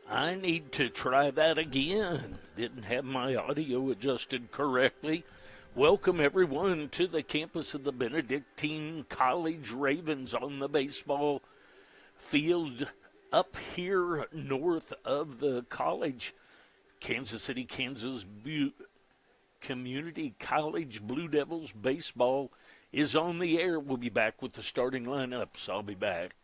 I need to try that again. Didn't have my audio adjusted correctly. Welcome, everyone, to the campus of the Benedictine College Ravens on the baseball field up here north of the college. Kansas City, Kansas Community College Blue Devils baseball is on the air. We'll be back with the starting lineups. I'll be back.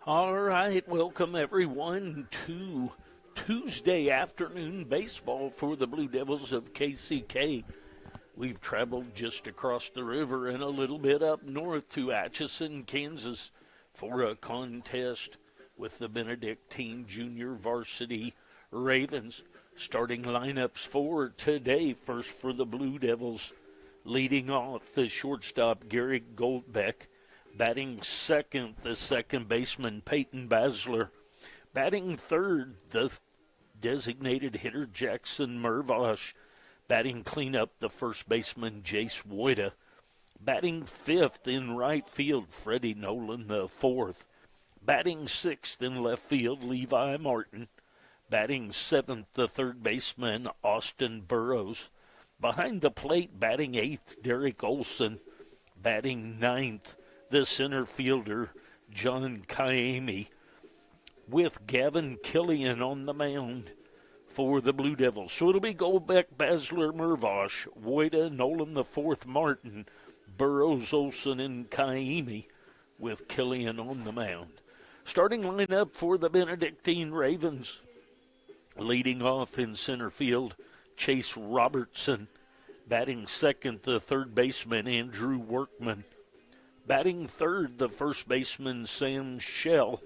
All right, welcome everyone to Tuesday afternoon baseball for the Blue Devils of KCK. We've traveled just across the river and a little bit up north to Atchison, Kansas for a contest with the Benedictine Junior Varsity Ravens. Starting lineups for today. First for the Blue Devils, leading off the shortstop Gary Goldbeck. Batting second, the second baseman Peyton Basler. Batting third, the designated hitter Jackson Mervosh. Batting cleanup, the first baseman Jace Woida. Batting fifth in right field, Freddie Nolan the fourth. Batting sixth in left field, Levi Martin. Batting seventh, the third baseman Austin Burrows. Behind the plate, batting eighth, Derek Olson. Batting ninth, the center fielder, John Kaimi, with Gavin Killian on the mound for the Blue Devils. So it'll be Goldbeck, Basler, Mervosh, Woida, Nolan the fourth, Martin, Burrows, Olson, and Kaimi, with Killian on the mound. Starting lineup for the Benedictine Ravens. Leading off in center field, Chase Robertson. Batting second, the third baseman, Andrew Workman. Batting third, the first baseman, Sam Shell.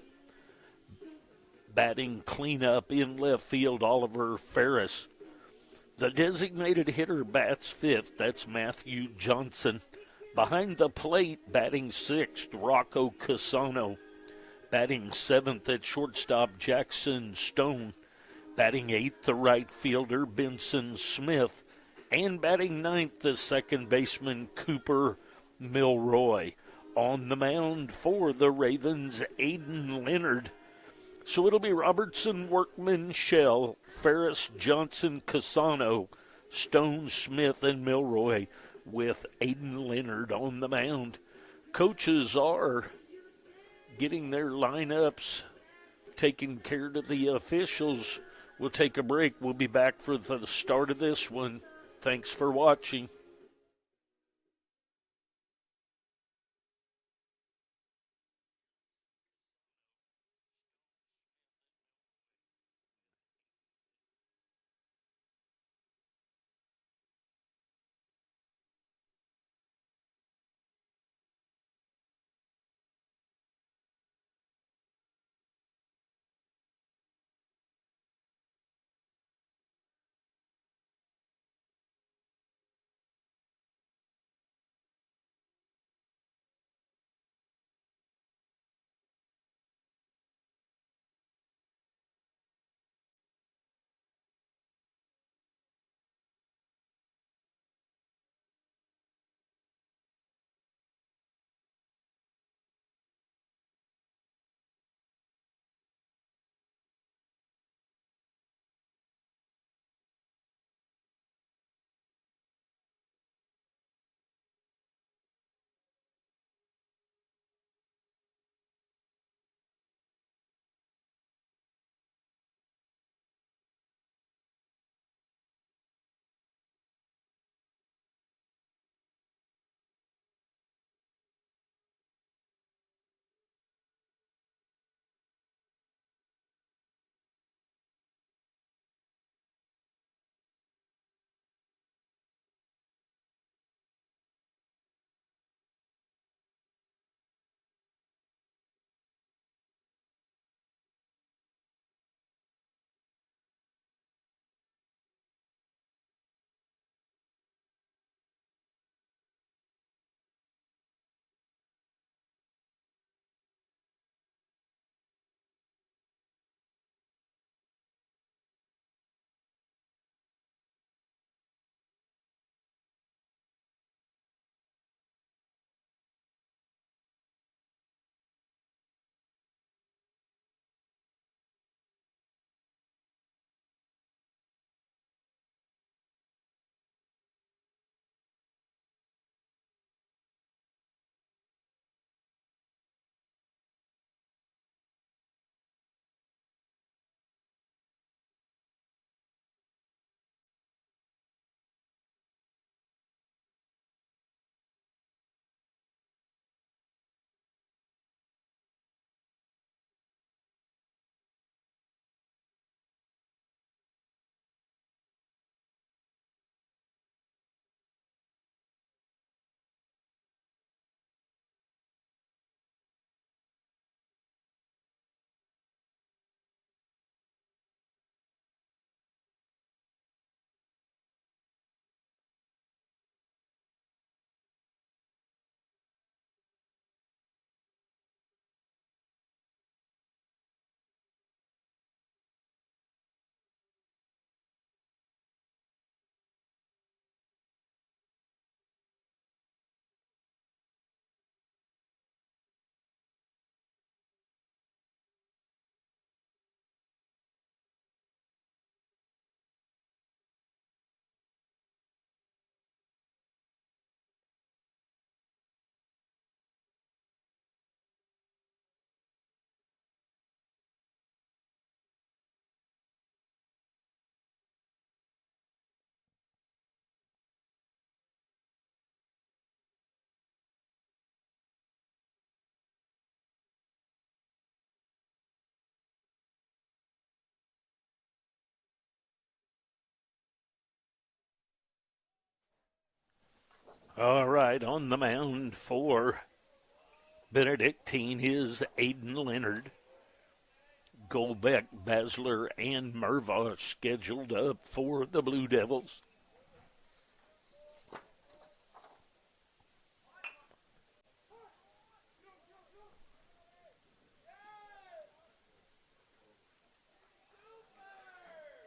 Batting cleanup in left field, Oliver Ferris. The designated hitter bats fifth. That's Matthew Johnson. Behind the plate, batting sixth, Rocco Casano. Batting seventh at shortstop, Jackson Stone. Batting eighth, the right fielder, Benson Smith. And batting ninth, the second baseman, Cooper Milroy. On the mound for the Ravens, Aiden Leonard. So it'll be Robertson, Workman, Shell, Ferris, Johnson, Casano, Stone, Smith, and Milroy with Aiden Leonard on the mound. Coaches are getting their lineups taken care of the officials. We'll take a break. We'll be back for the start of this one. Thanks for watching. All right, on the mound for Benedictine is Aiden Leonard. Golbeck, Basler, and Mervosh scheduled up for the Blue Devils.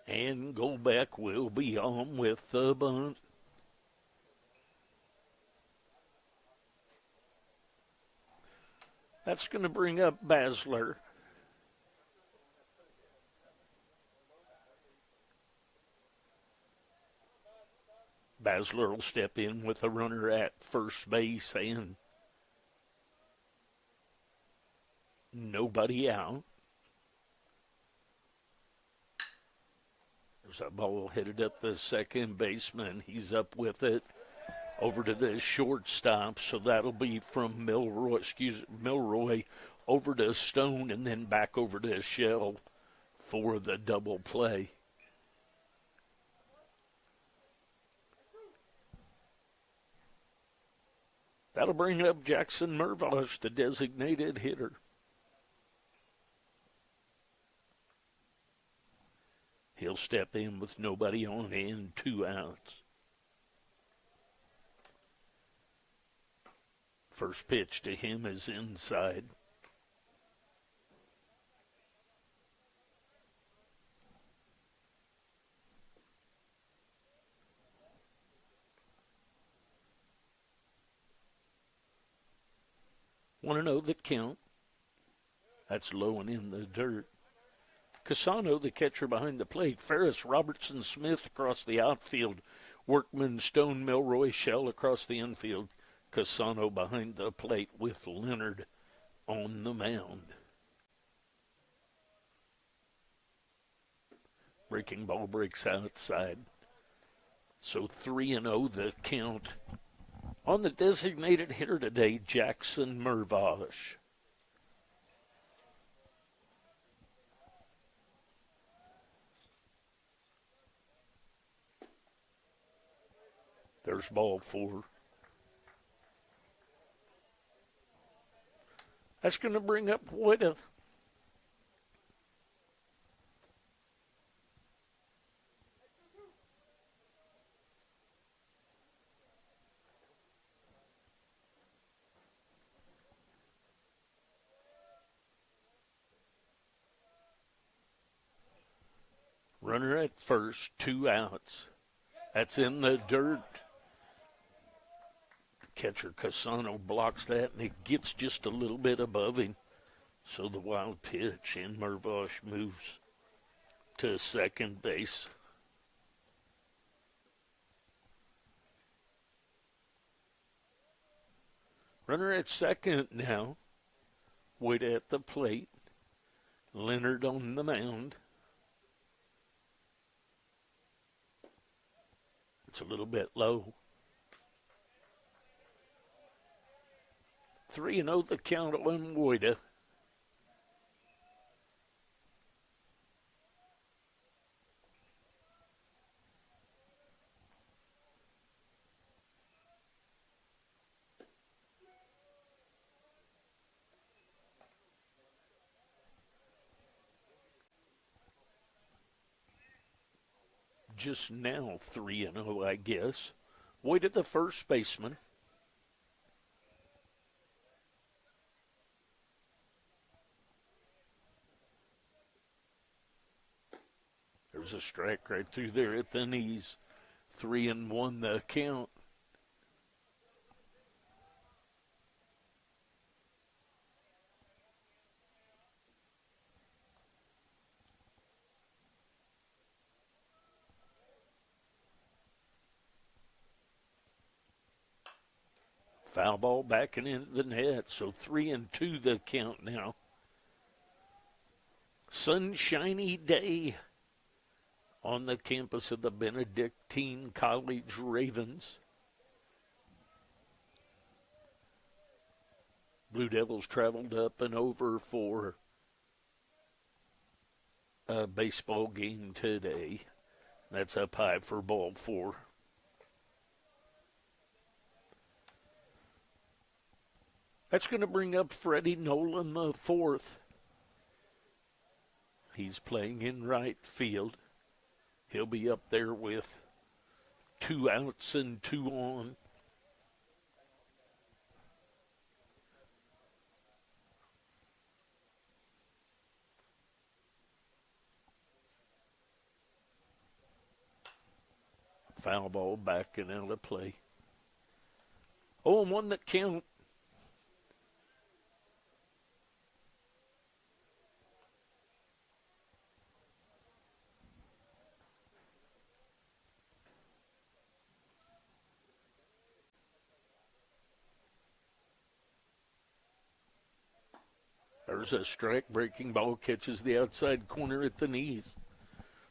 And Golbeck will be on with the bunt. That's going to bring up Basler. Basler will step in with a runner at first base and nobody out. There's a ball headed up the second baseman. He's up with it over to the shortstop, so that'll be from Milroy over to Stone and then back over to Shell for the double play. That'll bring up Jackson Mervosh, the designated hitter. He'll step in with nobody on and 2 outs. First pitch to him is inside. Want to know the count? That's low and in the dirt. Casano, the catcher behind the plate. Ferris, Robertson, Smith across the outfield. Workman, Stone, Milroy, Shell across the infield. Casano behind the plate with Leonard on the mound. Breaking ball breaks outside. So 3-0 the count on the designated hitter today, Jackson Mervosh. There's ball 4. That's going to bring up Woida. Runner at first, 2 outs. That's in the dirt. Catcher Casano blocks that, and it gets just a little bit above him. So the wild pitch, and Mervosh moves to second base. Runner at second now. Wait at the plate. Leonard on the mound. It's a little bit low. 3-0 the count on Woida. Just now 3-0, I guess. Woida, the first baseman. There's a strike right through there at the knees. 3-1 the count. Foul ball backing into the net, so 3-2 the count now. Sunshiny day on the campus of the Benedictine College Ravens. Blue Devils traveled up and over for a baseball game today. That's up high for ball 4. That's going to bring up Freddie Nolan the fourth. He's playing in right field. He'll be up there with 2 outs and 2 on. Foul ball back and out of play. 0-1 that count. There's a strike. Breaking ball catches the outside corner at the knees.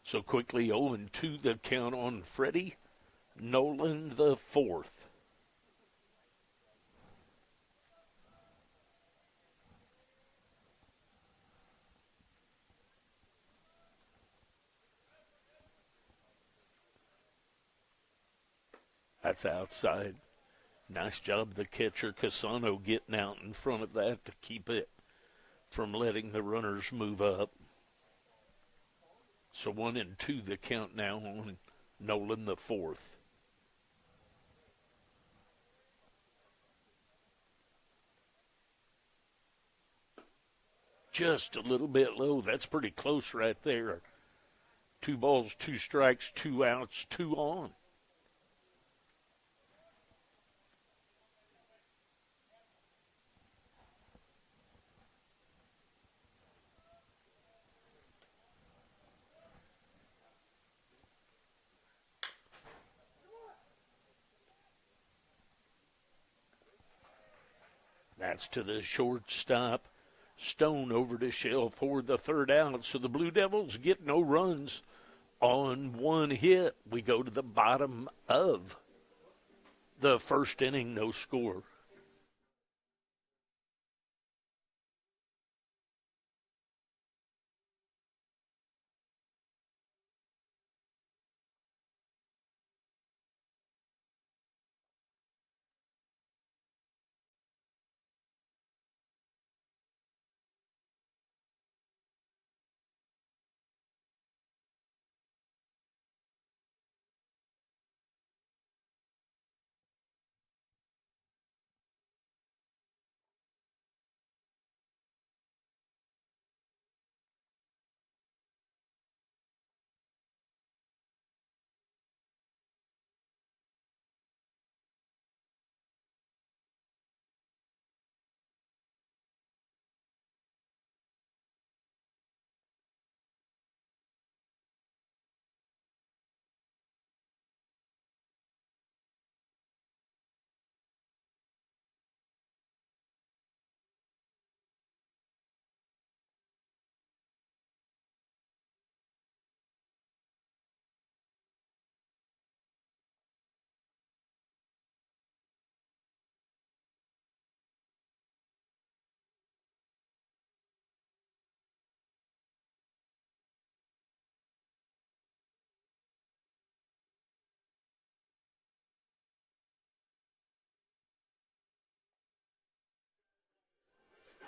So quickly 0-2 the count on Freddie Nolan the fourth. That's outside. Nice job the catcher Casano getting out in front of that to keep it from letting the runners move up. So 1-2 the count now on Nolan the fourth. Just a little bit low. That's pretty close right there. 2 balls, 2 strikes, 2 outs, 2 on. That's to the shortstop. Stone over to Shell for the third out. So the Blue Devils get no runs on 1 hit. We go to the bottom of the first inning, no score.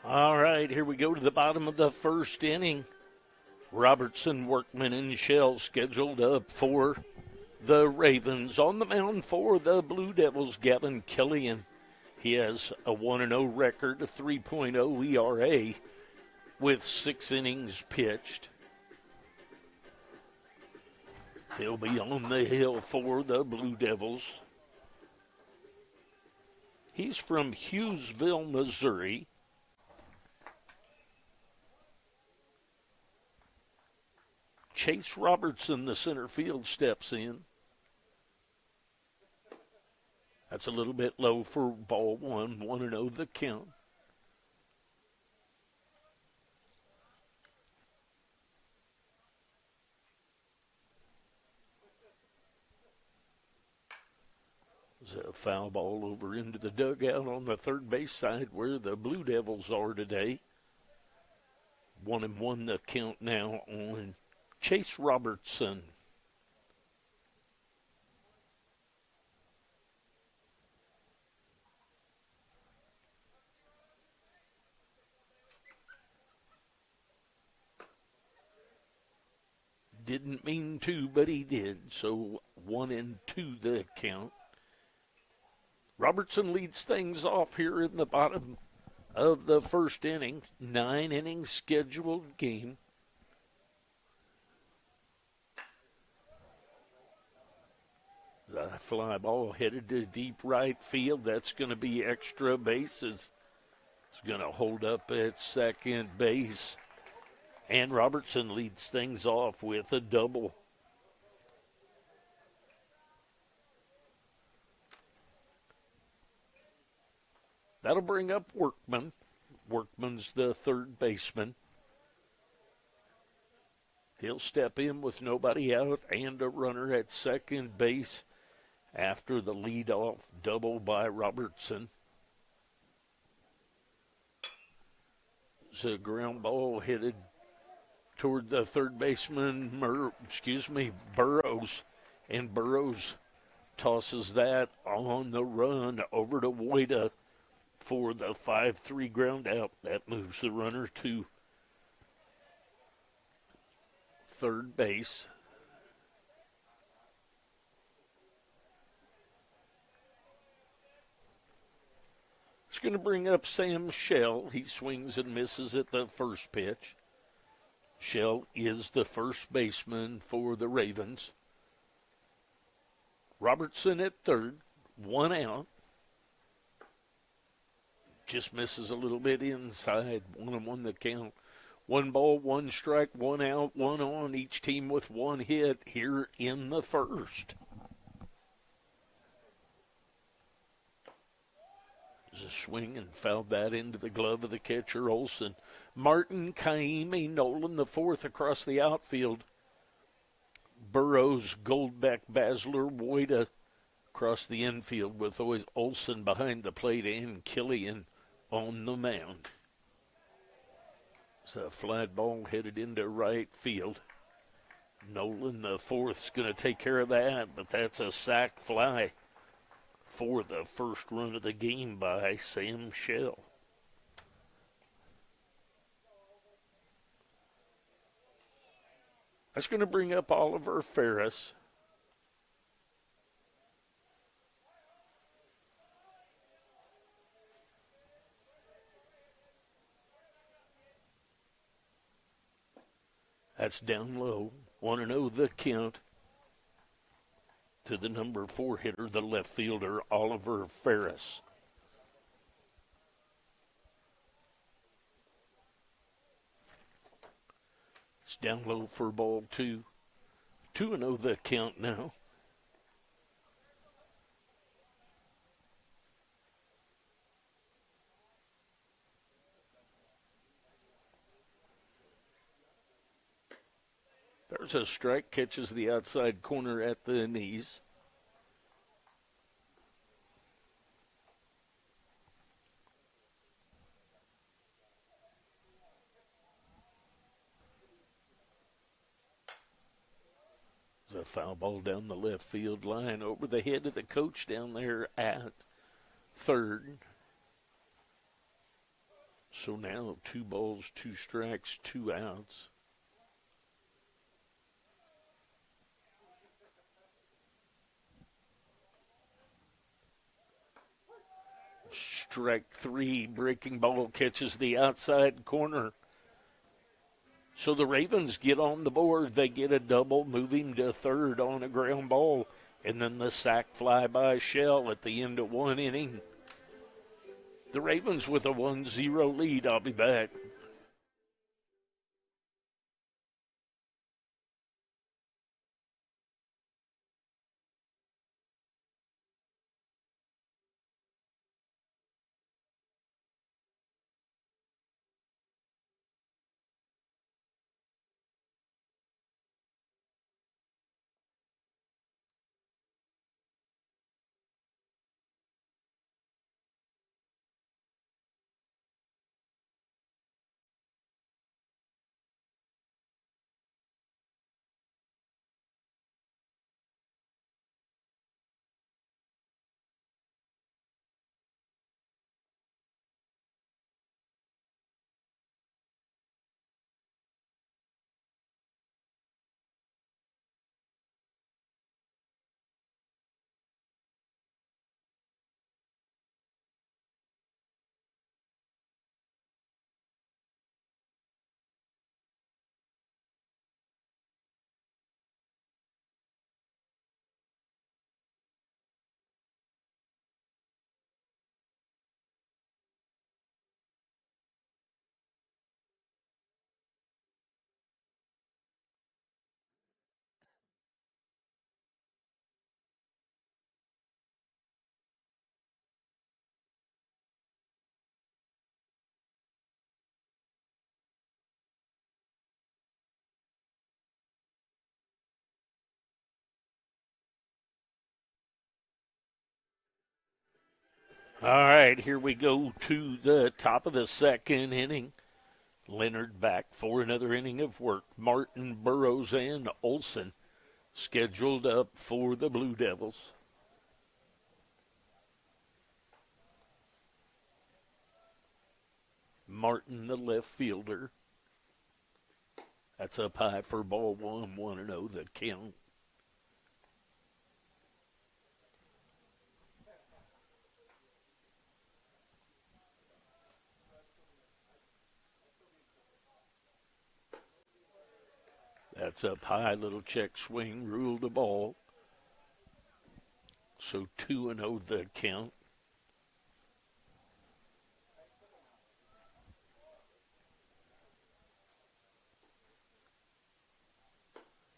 All right, here we go to the bottom of the first inning. Robertson, Workman, and Shell scheduled up for the Ravens. On the mound for the Blue Devils, Gavin Killian. He has a 1-0 record, a 3.0 ERA with 6 innings pitched. He'll be on the hill for the Blue Devils. He's from Hughesville, Missouri. Chase Robertson, the center field, steps in. That's a little bit low for ball one. 1-0 the count. There's a foul ball over into the dugout on the third base side where the Blue Devils are today. 1-1 the count now on Chase Robertson. Didn't mean to, but he did. So 1-2 the count. Robertson leads things off here in the bottom of the first inning. 9-inning scheduled game. The fly ball headed to deep right field. That's going to be extra bases. It's going to hold up at second base. And Robertson leads things off with a double. That'll bring up Workman. Workman's the third baseman. He'll step in with nobody out and a runner at second base after the leadoff double by Robertson. It's a ground ball headed toward the third baseman, Burrows. And Burrows tosses that on the run over to Woida for the 5-3 ground out. That moves the runner to third base. It's going to bring up Sam Shell. He swings and misses at the first pitch. Shell is the first baseman for the Ravens. Robertson at third, 1 out. Just misses a little bit inside. 1-1 the count. 1 ball, 1 strike, 1 out, 1 on. Each team with 1 hit here in the first. There's a swing and fouled that into the glove of the catcher, Olson. Martin, Kaimi, Nolan the fourth across the outfield. Burrows, Goldbeck, Basler, Woida across the infield with always Olson behind the plate and Killian on the mound. It's a fly ball headed into right field. Nolan, the fourth, is going to take care of that, but that's a sac fly for the first run of the game by Sam Shell. That's going to bring up Oliver Ferris. That's down low. 1-0 the count to the number 4 hitter, the left fielder, Oliver Ferris. It's down low for ball 2. 2-0 the count now. There's a strike, catches the outside corner at the knees. There's a foul ball down the left field line over the head of the coach down there at third. So now 2 balls, 2 strikes, 2 outs. Strike 3, breaking ball catches the outside corner. So the Ravens get on the board. They get a double, moving to third on a ground ball. And then the sac fly by Shell at the end of 1 inning. The Ravens with a 1-0 lead. I'll be back. All right, here we go to the top of the second inning. Leonard back for another inning of work. Martin, Burrows, and Olson scheduled up for the Blue Devils. Martin, the left fielder. That's up high for ball one, 1-0 the count. That's up high, little check swing, ruled the ball. So 2-0 the count.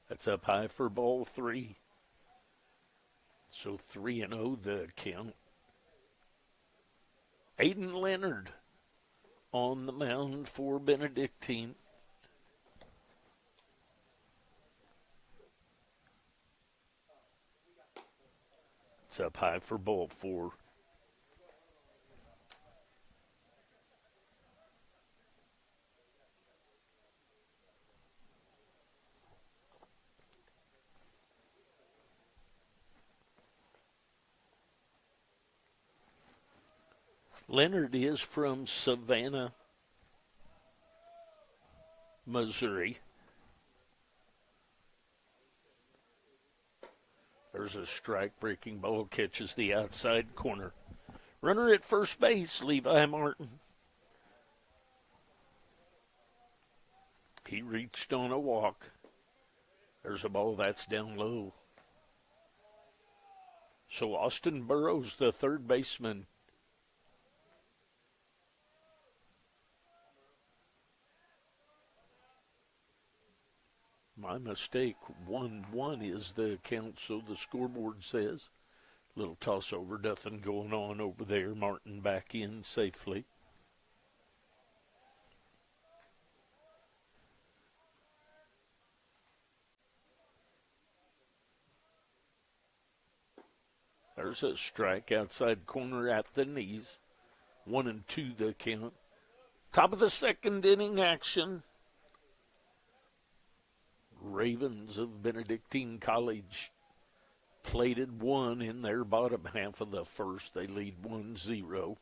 That's up high for ball three. So 3-0 the count. Aiden Leonard on the mound for Benedictine. It's up high for ball four. Leonard is from Savannah, Missouri. There's a strike, breaking ball, catches the outside corner. Runner at first base, Levi Martin. He reached on a walk. There's a ball that's down low. So Austin Burrows, the third baseman. My mistake, 1-1 is the count, so the scoreboard says. Little toss over, nothing going on over there. Martin back in safely. There's a strike outside corner at the knees. 1-2 the count. Top of the second inning action. Ravens of Benedictine College plated one in their bottom half of the first. They lead 1-0.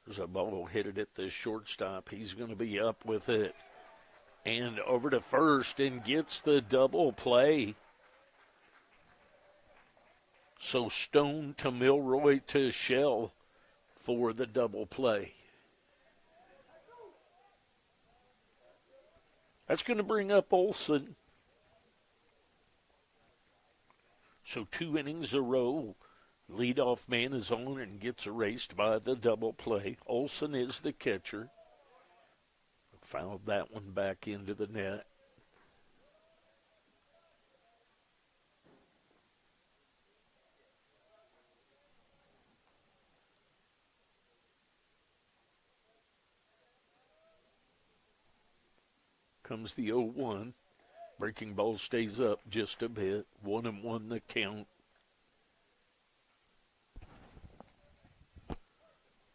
There's a ball hit at the shortstop. He's going to be up with it. And over to first and gets the double play. So Stone to Milroy to Shell for the double play. That's going to bring up Olson. So 2 innings a row. Leadoff man is on and gets erased by the double play. Olson is the catcher. Fouled that one back into the net. Comes the 0-1. Breaking ball stays up just a bit. 1-1 the count.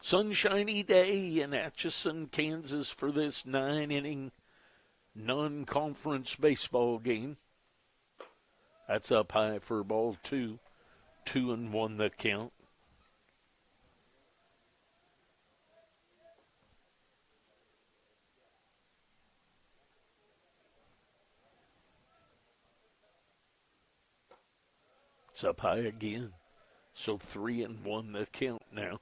Sunshiny day in Atchison, Kansas for this 9-inning non-conference baseball game. That's up high for ball two. 2-1 the count. It's up high again. So 3-1 the count now.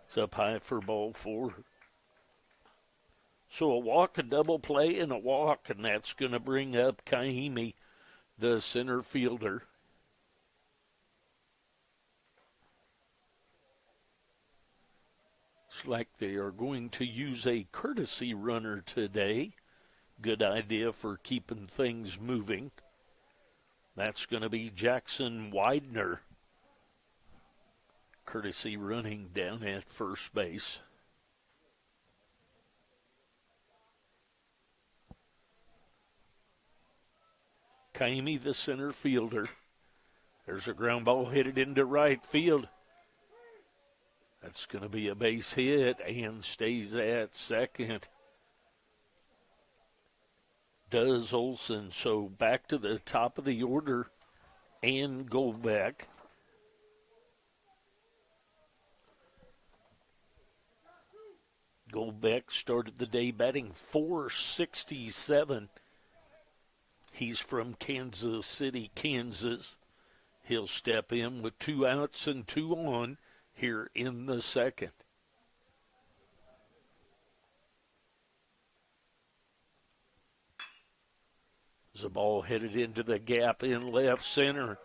It's up high for ball four. So a walk, a double play, and a walk, and that's going to bring up Kaimi, the center fielder. It's like they are going to use a courtesy runner today. Good idea for keeping things moving. That's going to be Jackson Widener. Courtesy running down at first base. Kaimi, the center fielder. There's a ground ball headed into right field. That's going to be a base hit and stays at second. Does Olson. So back to the top of the order and Goldbeck. Goldbeck started the day batting .467. He's from Kansas City, Kansas. He'll step in with 2 outs and 2 on here in the second. There's a ball headed into the gap in left center.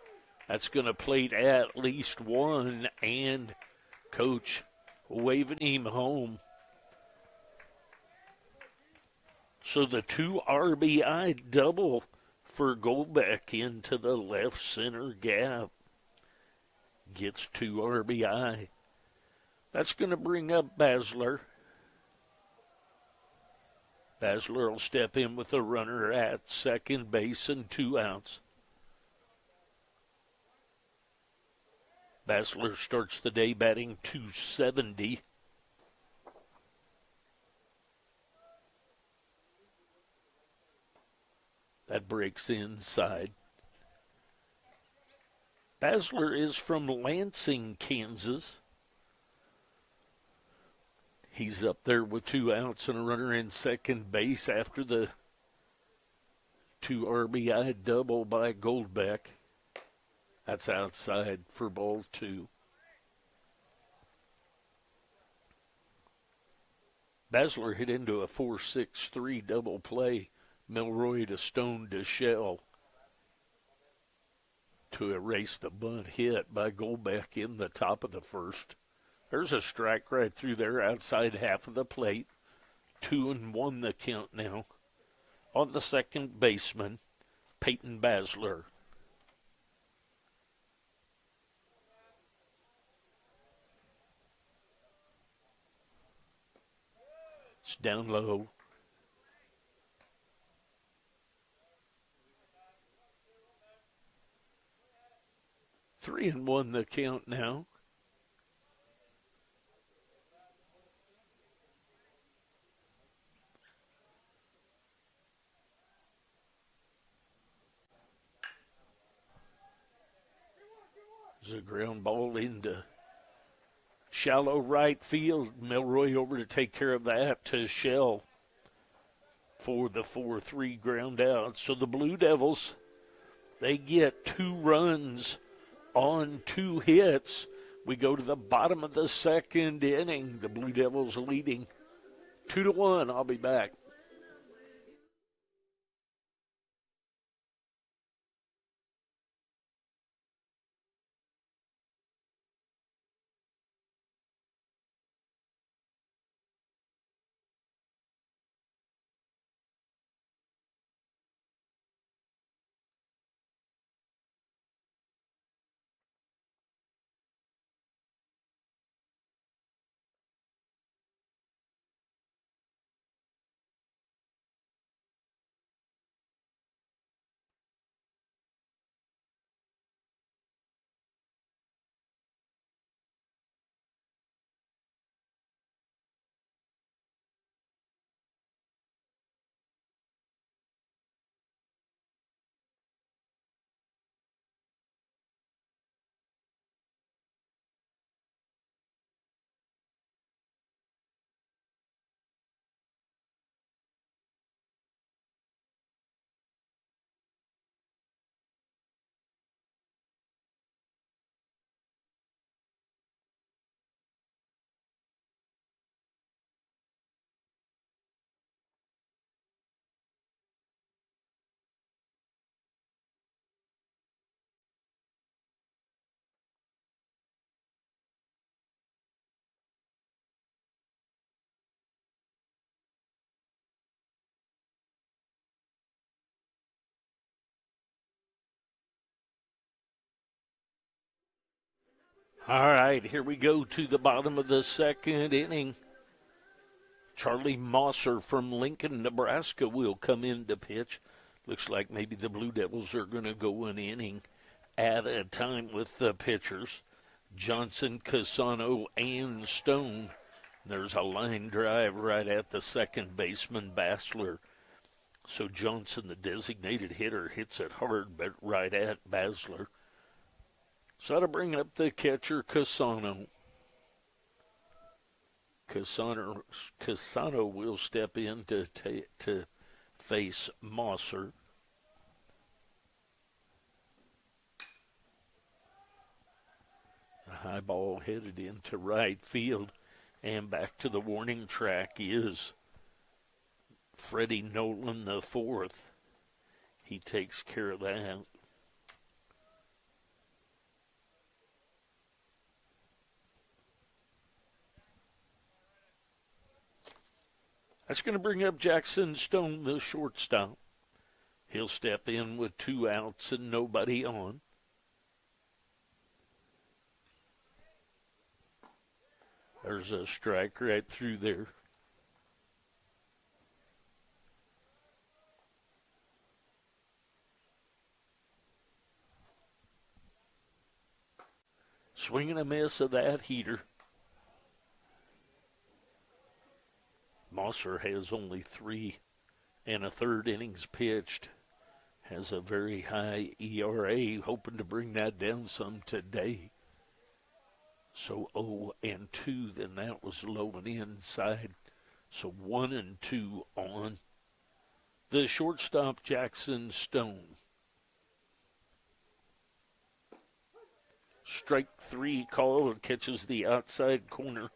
That's going to plate at least one, and Coach waving him home. So the 2 RBI double for Goldbeck into the left center gap. Gets 2 RBI. That's going to bring up Basler. Basler will step in with a runner at second base and 2 outs. Basler starts the day batting .270. That breaks inside. Basler is from Lansing, Kansas. He's up there with 2 outs and a runner in second base after the 2 RBI double by Goldbeck. That's outside for ball 2. Basler hit into a 4-6-3 double play. Milroy to Stone to Shell to erase the bunt hit by Goldbeck in the top of the first. There's a strike right through there outside half of the plate. 2-1 the count now. On the second baseman, Peyton Basler. It's down low. Three and one the count now. There's a ground ball into shallow right field. Milroy over to take care of that to Shell for the 4-3 ground out. So the Blue Devils, they get 2 runs on 2 hits. We go to the bottom of the second inning. The Blue Devils leading 2-1. I'll be back. All right, here we go to the bottom of the second inning. Charlie Mosser from Lincoln, Nebraska will come in to pitch. Looks like maybe the Blue Devils are going to go an inning at a time with the pitchers. Johnson, Casano, and Stone. There's a line drive right at the second baseman, Basler. So Johnson, the designated hitter, hits it hard, but right at Basler. So that'll bring up the catcher, Casano. Casano will step in to face Mosser. The high ball headed into right field. And back to the warning track is Freddie Nolan the fourth. He takes care of that. That's going to bring up Jackson Stone, the shortstop. He'll step in with 2 outs and nobody on. There's a strike right through there. Swing and a miss of that heater. Mosser has only 3 1/3 innings pitched. Has a very high ERA, hoping to bring that down some today. So 0-2, then that was low and inside. So 1-2 on the shortstop, Jackson Stone. Strike 3 call, catches the outside corner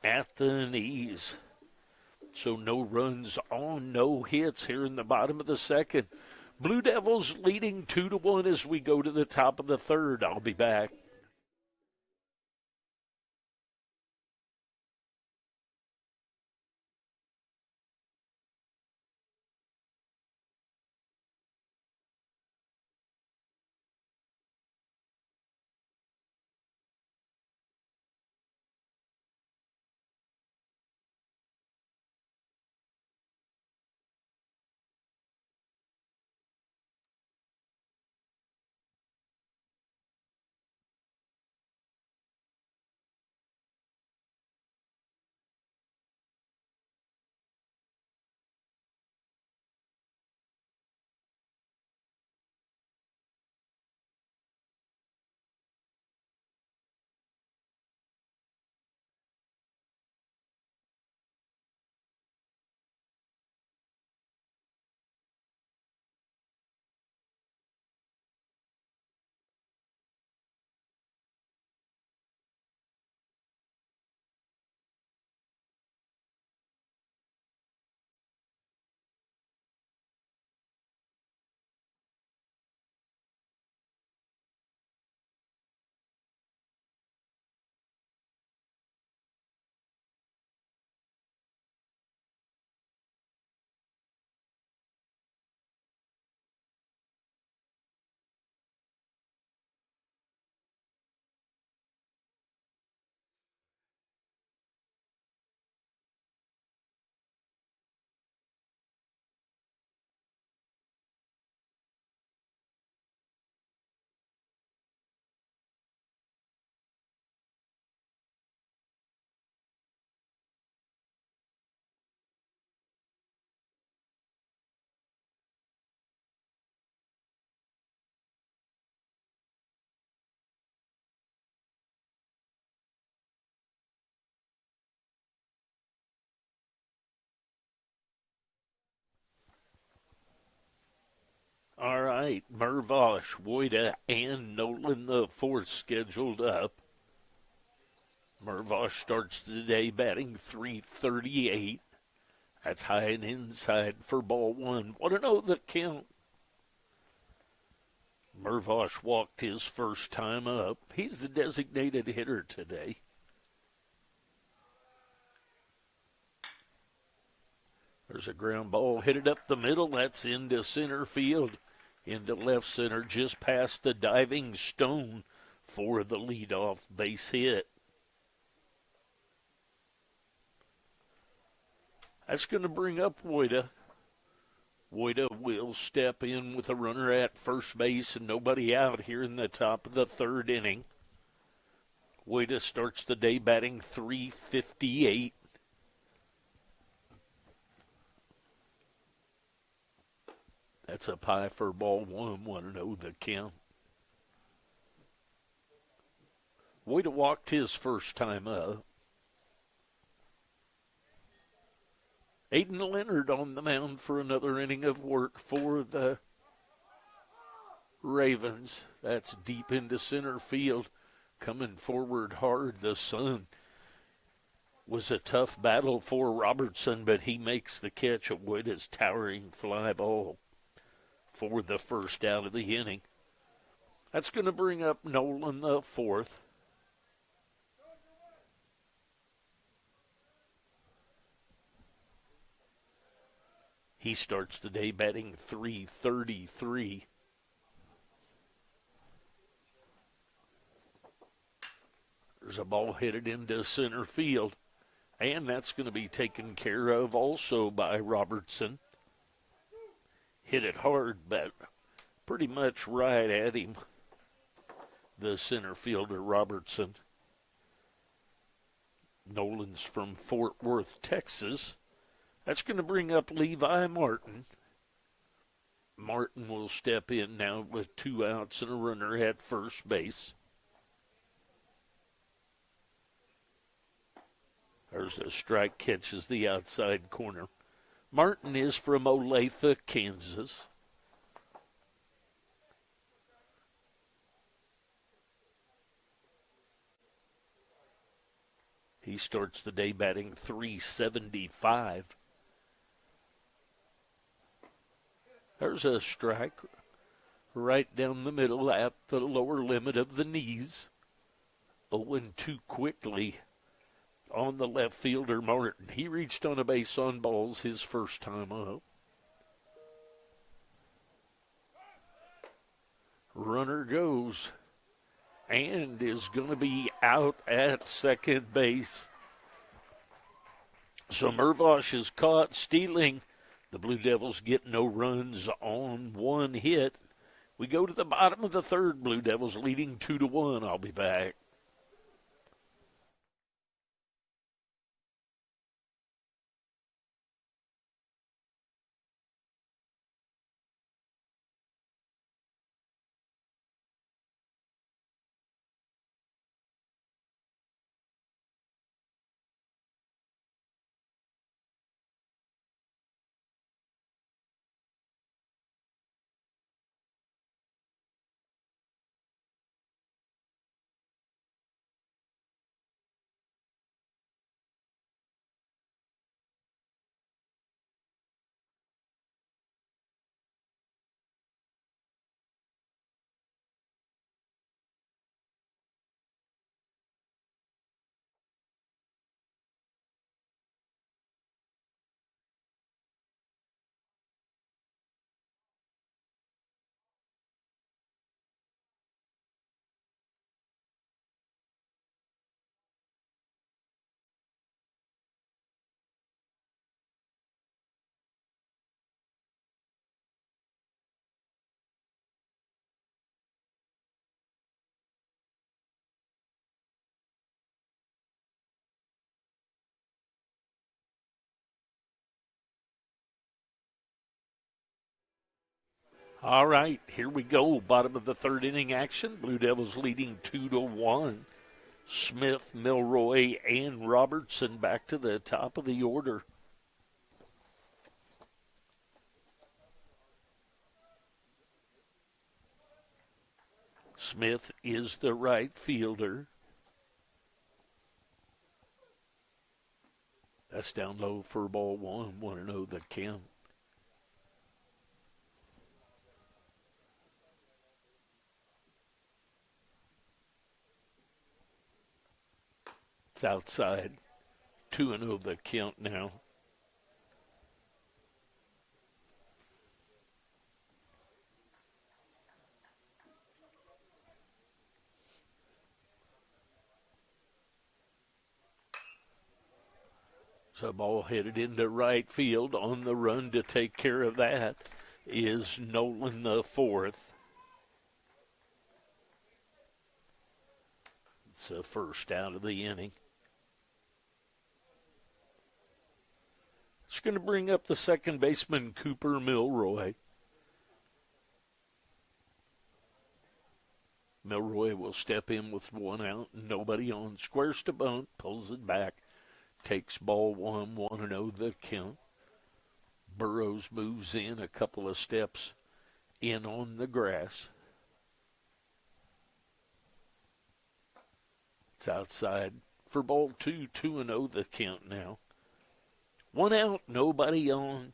at the knees. So no runs on, no hits here in the bottom of the second. Blue Devils leading 2-1 as we go to the top of the third. I'll be back. All right, Mervosh, Wojda, and Nolan the fourth scheduled up. Mervosh starts the day batting .338. That's high and inside for ball one. Want to know the count? Mervosh walked his first time up. He's the designated hitter today. There's a ground ball hit it up the middle. That's into center field. Into left center, just past the diving Stone for the leadoff base hit. That's going to bring up Woida. Woida will step in with a runner at first base and nobody out here in the top of the third inning. Woida starts the day batting .358. That's up high for ball one, 1-0 the count. Woida walked his first time up. Aiden Leonard on the mound for another inning of work for the Ravens. That's deep into center field. Coming forward hard, the Sun. Was a tough battle for Robertson, but he makes the catch of Woida's towering fly ball for the first out of the inning. That's going to bring up Nolan the fourth. He starts the day batting .333. There's a ball headed into center field, and that's going to be taken care of also by Robertson. Hit it hard, but pretty much right at him, the center fielder Robertson. Nolan's from Fort Worth, Texas. That's going to bring up Levi Martin. Martin will step in now with 2 outs and a runner at first base. There's a strike, catches the outside corner. Martin is from Olathe, Kansas. He starts the day batting .375. There's a strike right down the middle at the lower limit of the knees. 0-2 quickly on the left fielder, Martin. He reached on a base on balls his first time up. Runner goes and is going to be out at second base. So Mervosh is caught stealing. The Blue Devils get no runs on one hit. We go to the bottom of the third. Blue Devils leading 2-1. I'll be back. All right, here we go. Bottom of the third inning action. Blue Devils leading 2-1. Smith, Milroy, and Robertson back to the top of the order. Smith is the right fielder. That's down low for ball one. 1-0 the count. It's outside. 2-0 the count now. So ball headed into right field. On the run to take care of that is Nolan the fourth. It's the first out of the inning. It's going to bring up the second baseman, Cooper Milroy. Milroy will step in with one out and nobody on. Squares to bunt, pulls it back, takes ball 1-0 the count. Burrows moves in a couple of steps in on the grass. It's outside for ball 2-0 the count now. One out, nobody on.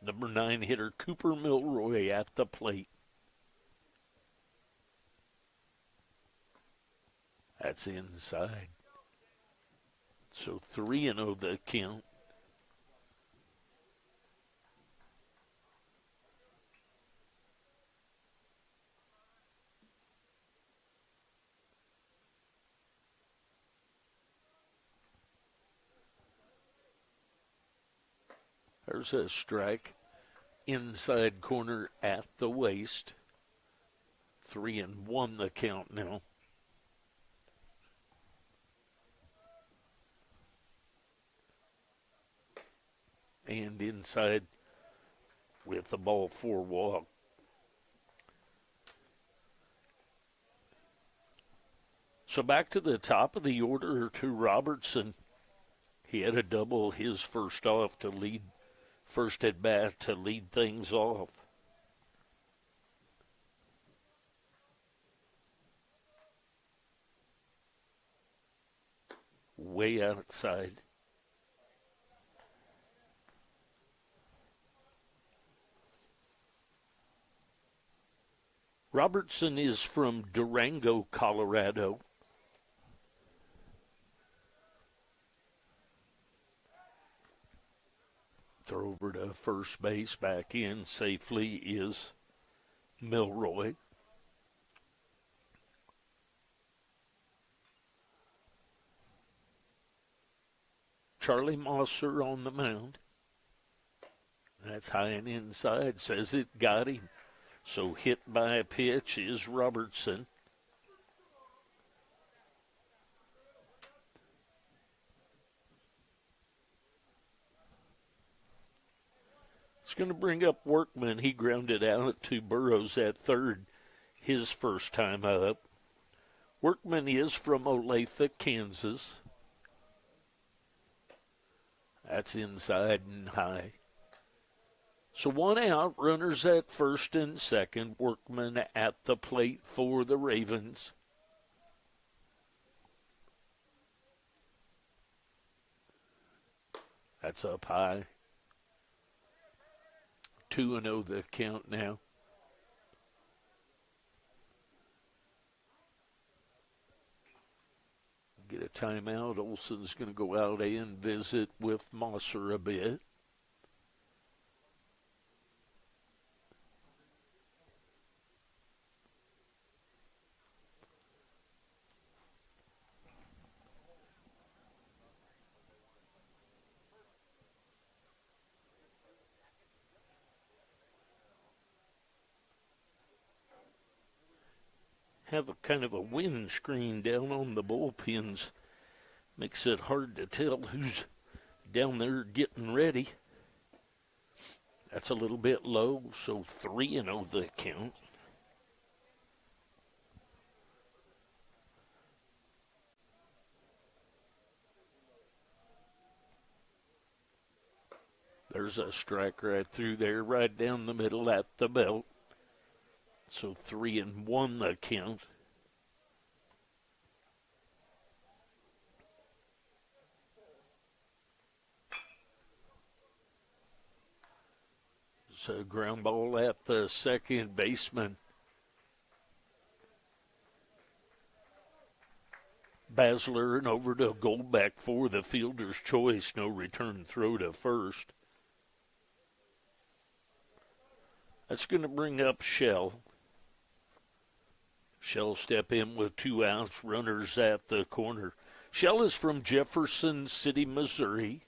Number 9 hitter Cooper Milroy at the plate. That's inside. So 3-0 the count. There's a strike. Inside corner at the waist. 3-1 the count now. And inside with the ball 4 walk. So back to the top of the order to Robertson. He had a double his first at bat to lead things off. Way outside. Robertson is from Durango, Colorado. Throw over to first base, back in safely is Milroy. Charlie Mosser on the mound. That's high and inside, says it got him. So hit by a pitch is Robertson. It's going to bring up Workman. He grounded out to Burrows at third his first time up. Workman is from Olathe, Kansas. That's inside and high. So one out, runners at first and second. Workman at the plate for the Ravens. That's up high. 2-0 the count now. Get a timeout. Olson's going to go out and visit with Mosser a bit. Have a kind of a wind screen down on the bullpens. Makes it hard to tell who's down there getting ready. That's a little bit low, so 3-0 the count. There's a strike right through there, right down the middle at the belt. So 3-1 the count. It's a ground ball at the second baseman. Basler and over to Goldback for the fielder's choice. No return throw to first. That's going to bring up Shell. Shell step in with 2 outs, runners at the corner. Shell is from Jefferson City, Missouri.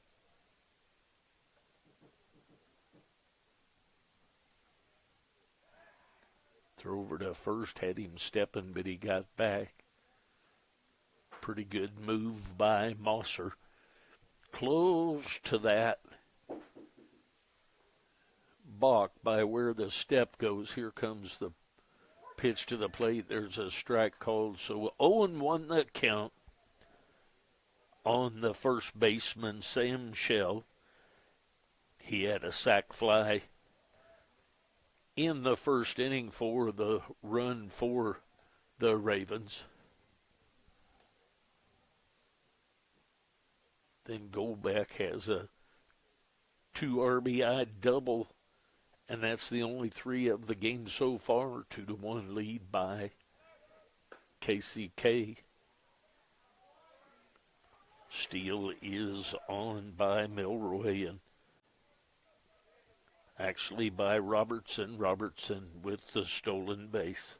Throw over to first, had him stepping, but he got back. Pretty good move by Mosser. Close to that balk by where the step goes. Here comes the pitch to the plate. There's a strike called. So 0-1 the count on the first baseman, Sam Shell. He had a sac fly in the first inning for the run for the Ravens. Then Goldbeck has a 2 RBI double, and that's the only 3 of the game so far. 2-1 lead by KCK. Steele is on by Milroy and actually by Robertson. Robertson with the stolen base.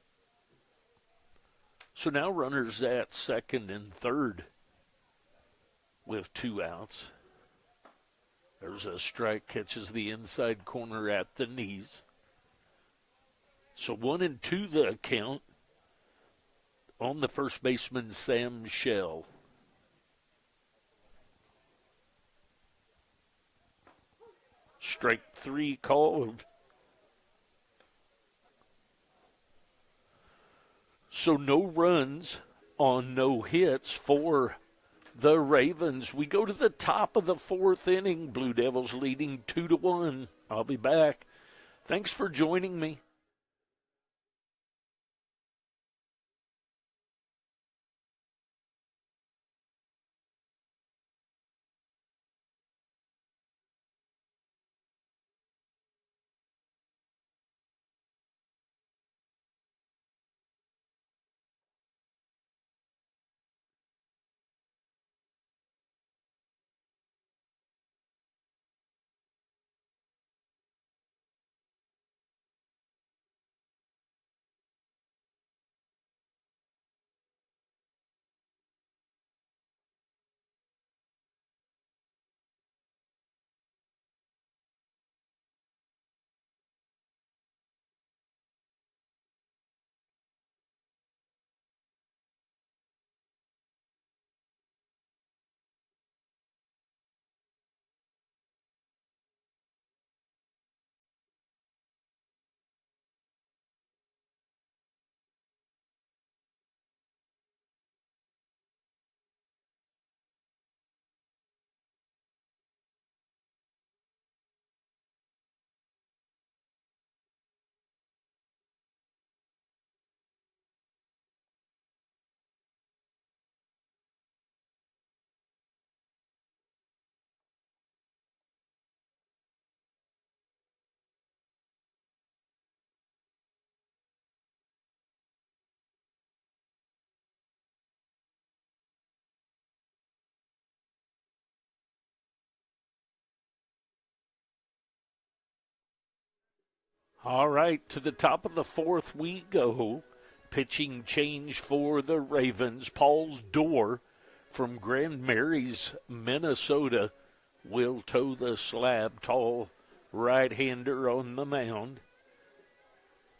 So now runners at second and third with 2 outs. There's a strike, catches the inside corner at the knees. So 1-2 the count on the first baseman, Sam Shell. Strike 3 called. So no runs on no hits for the Ravens. We go to the top of the 4th inning. Blue Devils leading 2-1. I'll be back. Thanks for joining me. All right, to the top of the 4th we go. Pitching change for the Ravens. Paul Dorr from Grand Mary's, Minnesota, will toe the slab. Tall right-hander on the mound.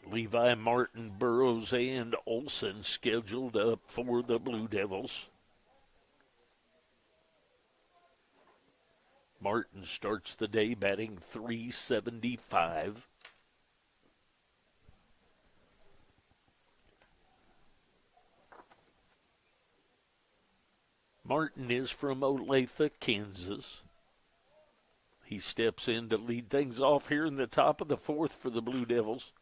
Levi Martin, Burrows, and Olson scheduled up for the Blue Devils. Martin starts the day batting .375. Martin is from Olathe, Kansas. He steps in to lead things off here in the top of the 4th for the Blue Devils.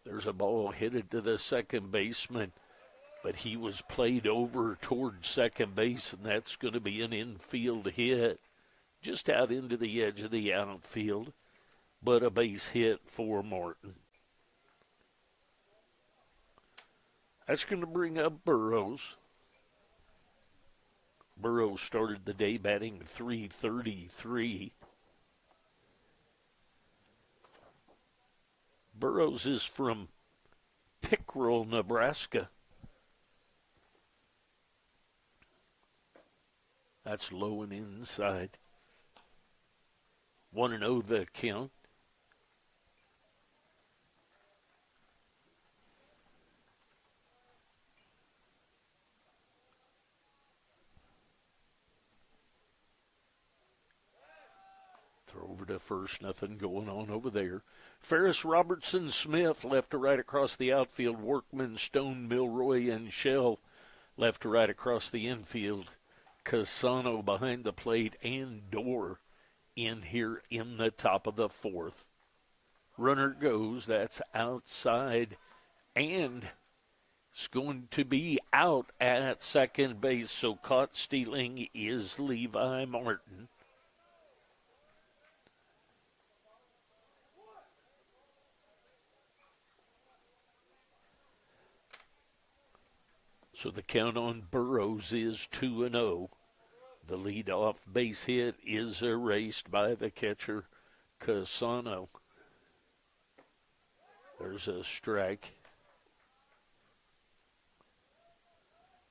There's a ball headed to the second baseman, but he was played over towards second base, and that's going to be an infield hit just out into the edge of the outfield, but a base hit for Martin. That's going to bring up Burrows. Burrows started the day batting .333. Burrows is from Pickrell, Nebraska. That's low and inside. 1-0 the count. Throw over to first, nothing going on over there. Ferris, Robertson, Smith, left to right across the outfield. Workman, Stone, Milroy, and Shell, left to right across the infield. Casano behind the plate, and Dorr in here in the top of the fourth. Runner goes, that's outside, and it's going to be out at second base, so caught stealing is Levi Martin. So the count on Burrows is 2-0. The leadoff base hit is erased by the catcher, Casano. There's a strike.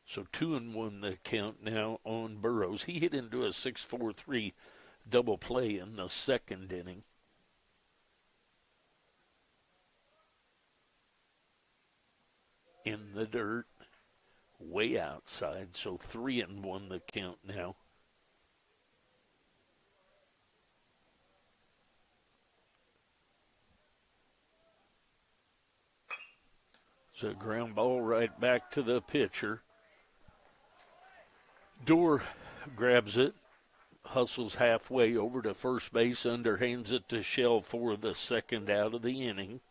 So 2-1 the count now on Burrows. He hit into a 6-4-3 double play in the second inning. In the dirt, way outside. So 3-1 the count now. So ground ball right back to the pitcher. Dorr grabs it, hustles halfway over to first base, underhands it to Shell for the second out of the inning.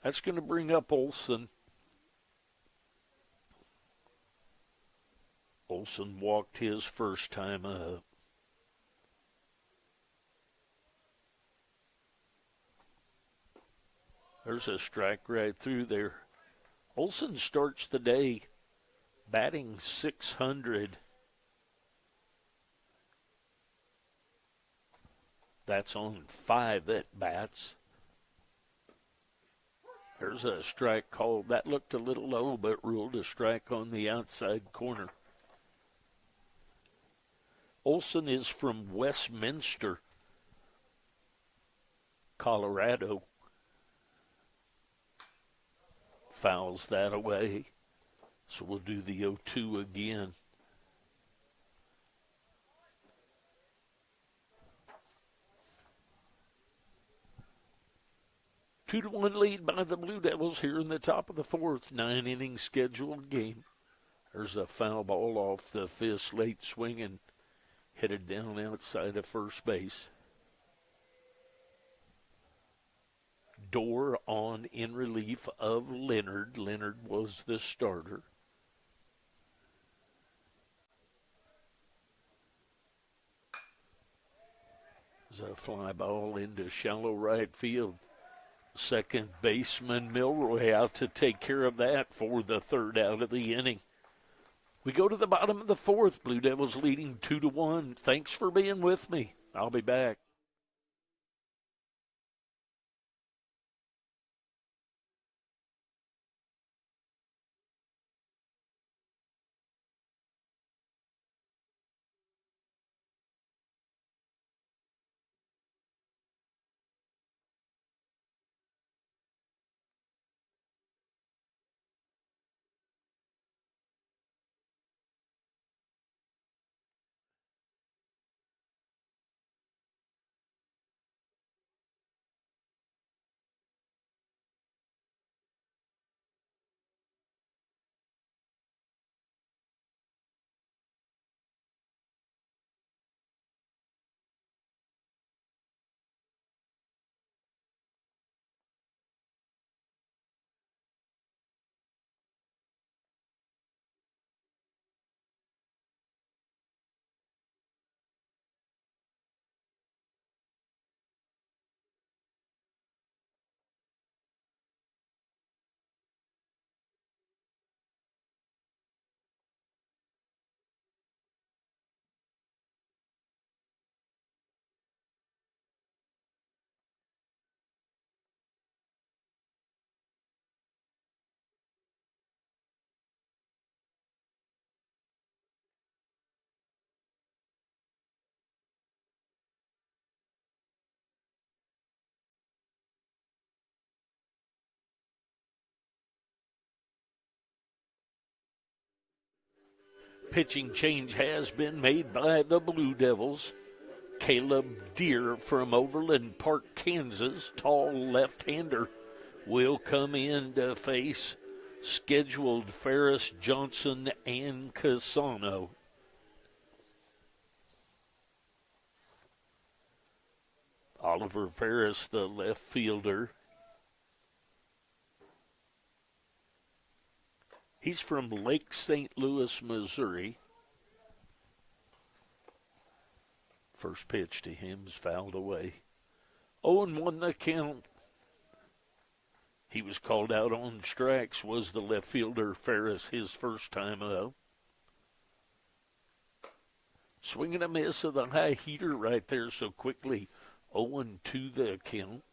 That's going to bring up Olson. Olson walked his first time up. There's a strike right through there. Olson starts the day batting .600. That's on 5 at-bats. There's a strike called. That looked a little low, but ruled a strike on the outside corner. Olson is from Westminster, Colorado. Fouls that away. So we'll do the 0-2 again. Two to one lead by the Blue Devils here in the top of the fourth. 9-inning scheduled game. There's a foul ball off the fist, late swinging, headed down outside of first base. Dorr on in relief of Leonard. Leonard was the starter. There's a fly ball into shallow right field. Second baseman Milroy out to take care of that for the third out of the inning. We go to the bottom of the fourth. Blue Devils leading 2-1. Thanks for being with me. I'll be back. pitching change has been made by the Blue Devils. Caleb Deere from Overland Park, Kansas, tall left-hander, will come in to face scheduled Ferris, Johnson, and Casano. Oliver Ferris, the left fielder. He's from Lake St. Louis, Missouri. First pitch to him is fouled away. 0-1 the count. He was called out on strikes, was the left fielder Ferris, his first time up. Swing and a miss of the high heater right there so quickly. 0-2 the count.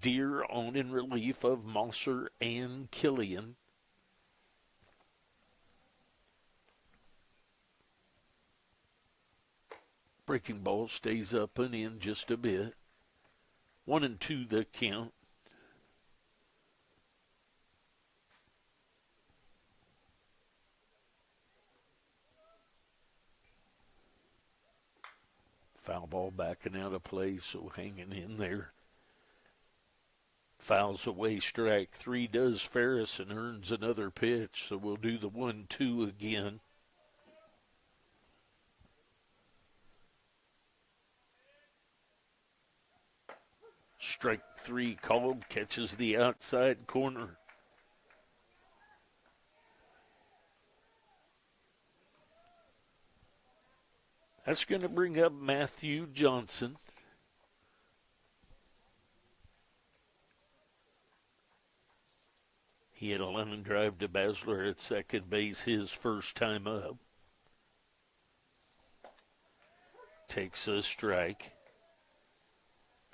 Deere on in relief of Mosser and Killian. Breaking ball stays up and in just a bit. 1-2 the count. Foul ball backing out of play, so hanging in there. Fouls away, strike three does Ferris and earns another pitch, so we'll do the 1-2 again. Strike three called, catches the outside corner. That's going to bring up Matthew Johnson. He had a lemon drive to Basler at second base his first time up. Takes a strike.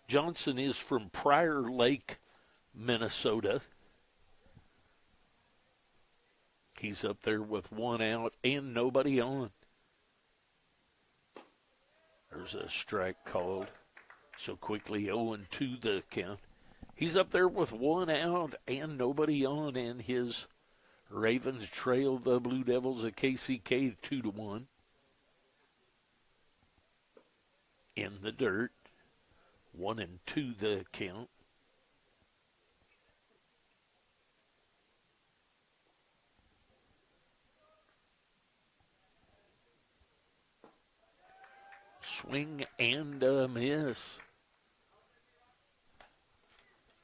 Johnson is from Prior Lake, Minnesota. He's up there with one out and nobody on. There's a strike called. So quickly 0-2 the count. He's up there with one out and nobody on, and his Ravens trail the Blue Devils of KCK 2-1. In the dirt. 1-2 the count. Swing and a miss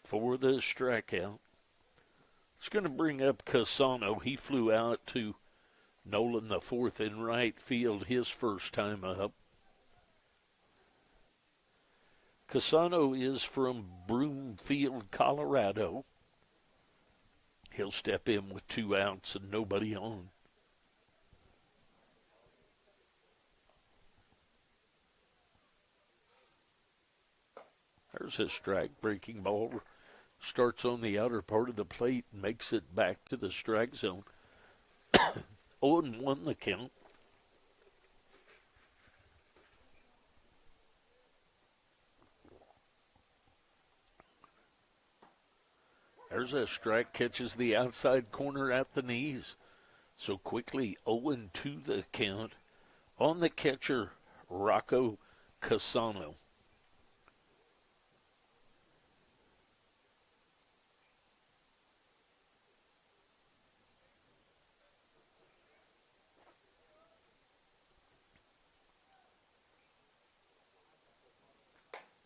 for the strikeout. It's going to bring up Casano. He flew out to Nolan the fourth in right field his first time up. Casano is from Broomfield, Colorado. He'll step in with 2 outs and nobody on. There's a strike. Breaking ball starts on the outer part of the plate and makes it back to the strike zone. 0-1 the count. There's a strike, catches the outside corner at the knees. So quickly 0-2 the count on the catcher, Rocco Casano.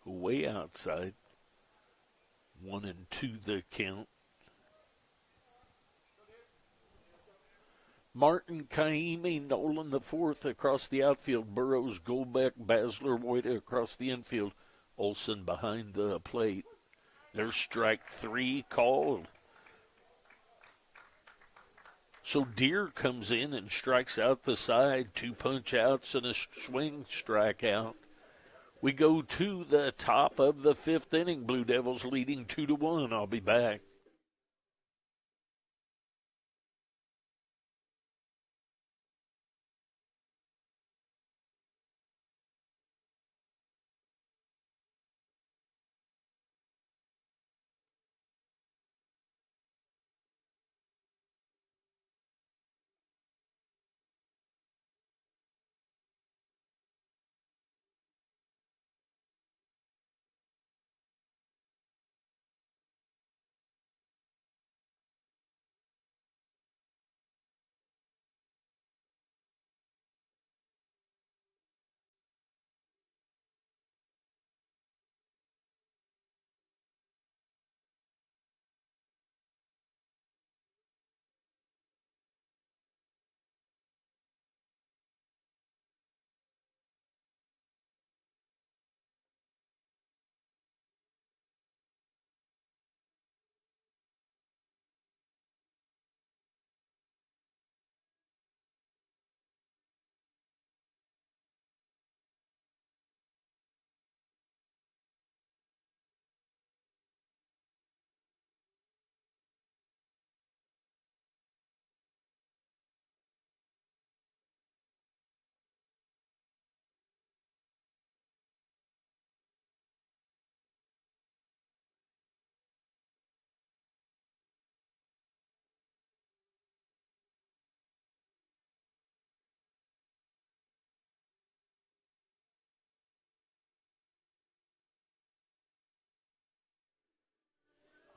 Way outside. 1-2 the count. Martin, Kaimi, Nolan the fourth across the outfield. Burrows, Goldbeck, Basler, Wojda across the infield. Olson behind the plate. There's strike three called. So Deere comes in and strikes out the side. 2 punch outs and a swing strikeout. We go to the top of the 5th inning. Blue Devils leading 2-1. I'll be back.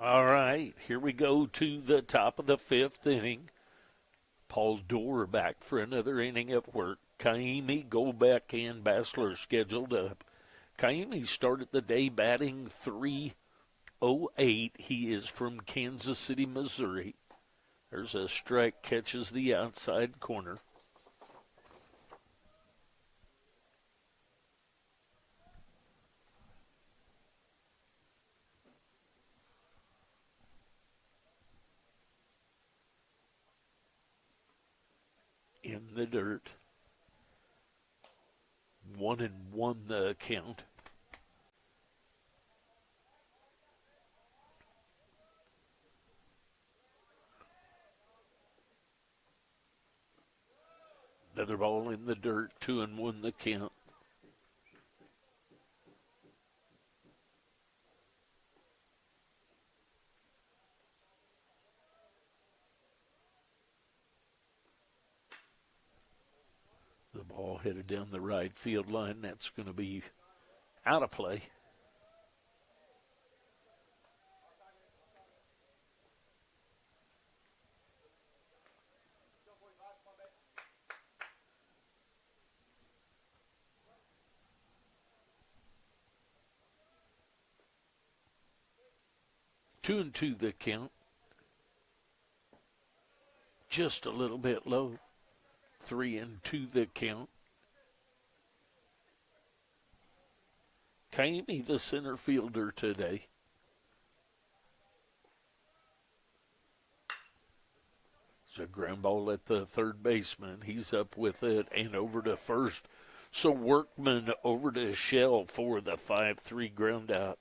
All right, here we go to the top of the fifth inning. Paul Dorr back for another inning of work. Kaimi, Golbeck, and Bassler scheduled up. Kaimi started the day batting .308. He is from Kansas City, Missouri. There's a strike, catches the outside corner. In the dirt. 1-1 the count. Another ball in the dirt, 2-1 the count. The ball headed down the right field line. That's going to be out of play. Two and two the count. Just a little bit low. 3-2 the count. Kaimi, the center fielder today. It's a ground ball at the third baseman. He's up with it and over to first. So Workman over to Shell for the 5-3 ground out.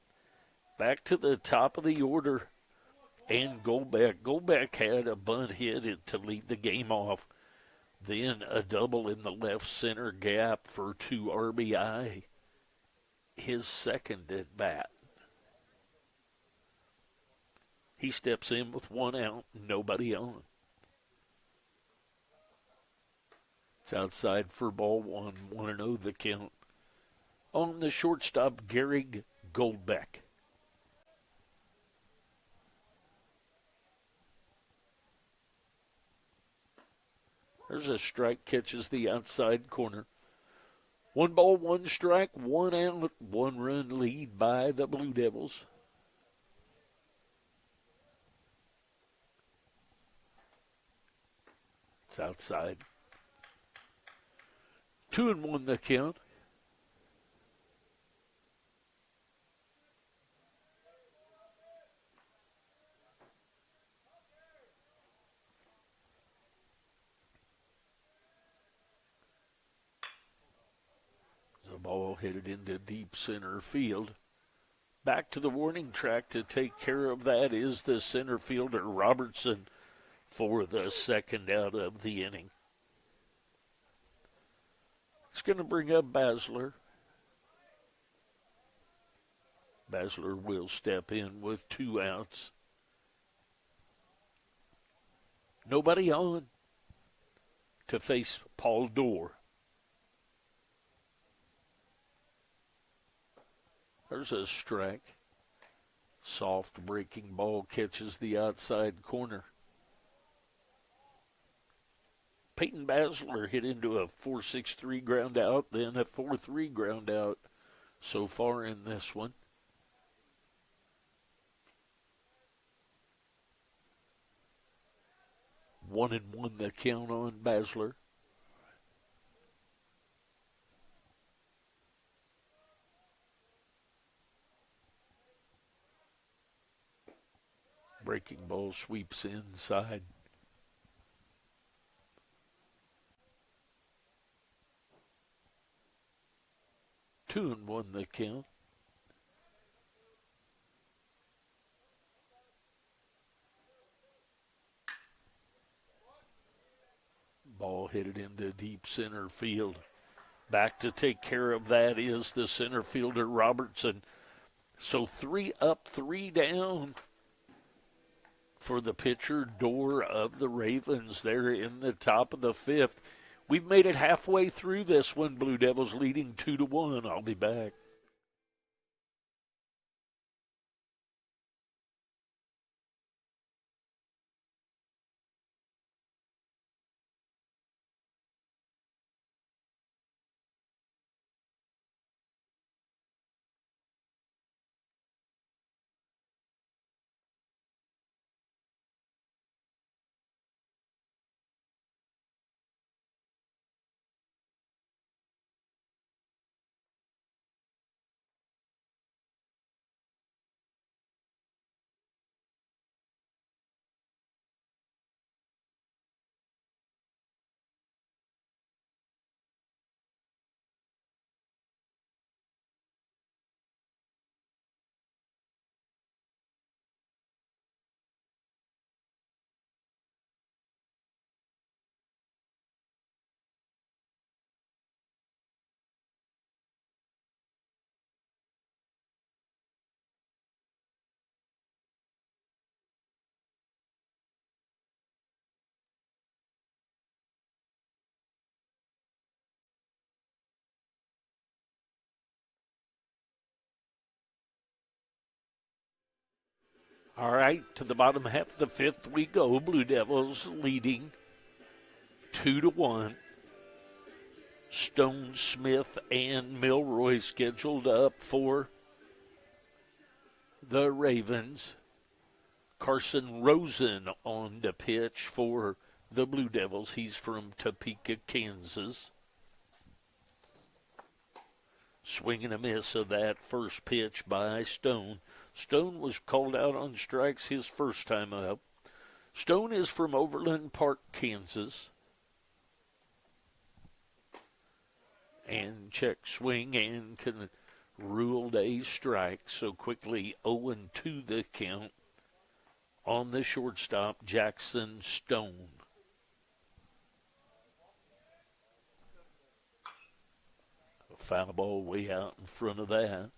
Back to the top of the order. And Golbeck. Golbeck had a bunt hit to lead the game off. Then a double in the left center gap for 2 RBI. His second at bat. He steps in with 1 out, nobody on. It's outside for ball 1, 1-0 the count. On the shortstop, Gary Golbeck. There's a strike, catches the outside corner. 1 ball, 1 strike, 1 out, 1 run lead by the Blue Devils. It's outside. 2-1 the count. The ball headed into deep center field. Back to the warning track to take care of that is the center fielder Robertson for the second out of the inning. It's going to bring up Bassler. Bassler will step in with 2 outs. Nobody on to face Paul Dorr. There's a strike. Soft breaking ball catches the outside corner. Peyton Bassler hit into a 4-6-3 ground out, then a 4-3 ground out so far in this one. One and one the count on Bassler. Breaking ball sweeps inside. Two and one the count. Ball hit it into deep center field. Back to take care of that is the center fielder Robertson. So 3 up, 3 down for the pitcher Dorr of the Ravens there in the top of the 5th. We've made it halfway through this one. Blue Devils leading 2-1. I'll be back. All right, to the bottom half of the fifth we go. Blue Devils leading 2-1. Stone, Smith, and Milroy scheduled up for the Ravens. Carson Rosen on the pitch for the Blue Devils. He's from Topeka, Kansas. Swing and a miss of that first pitch by Stone. Stone was called out on strikes his first time up. Stone is from Overland Park, Kansas. And check swing and ruled a strike. So quickly 0-2 the count on the shortstop, Jackson Stone. A foul ball way out in front of that.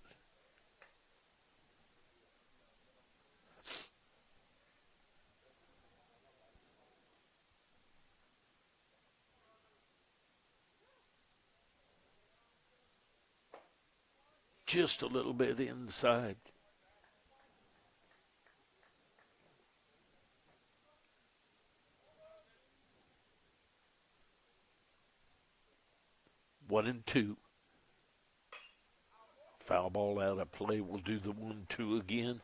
Just a little bit inside. One and two. Foul ball out of play. We'll do the 1-2 again.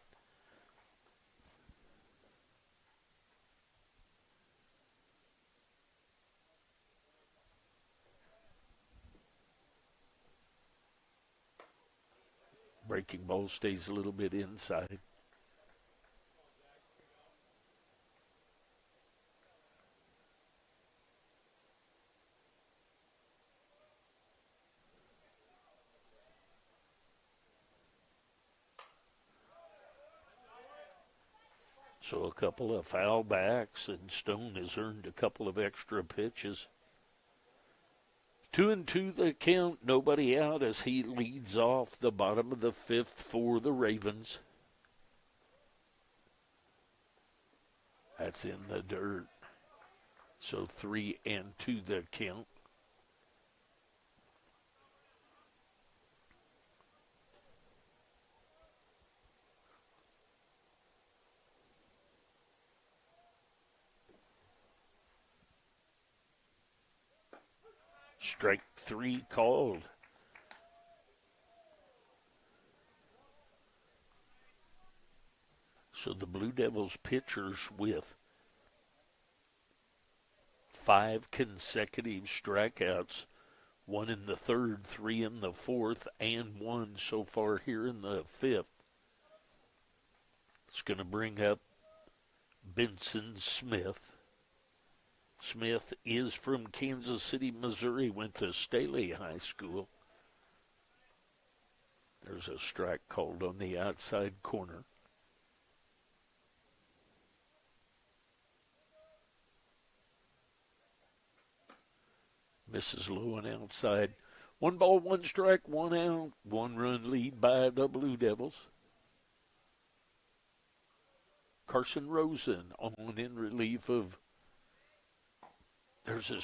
Breaking ball stays a little bit inside. So a couple of foul backs, and Stone has earned a couple of extra pitches. 2-2 the count, nobody out as he leads off the bottom of the fifth for the Ravens. That's in the dirt. So 3-2 the count. Strike three called. So the Blue Devils pitchers with 5 consecutive strikeouts, 1 in the third, 3 in the fourth, and 1 so far here in the fifth. It's going to bring up Benson Smith. Smith is from Kansas City, Missouri, went to Staley High School. There's a strike called on the outside corner. Misses low and outside. 1 ball, 1 strike, 1 out. 1-run lead by the Blue Devils. Carson Rosen on in relief of. There's a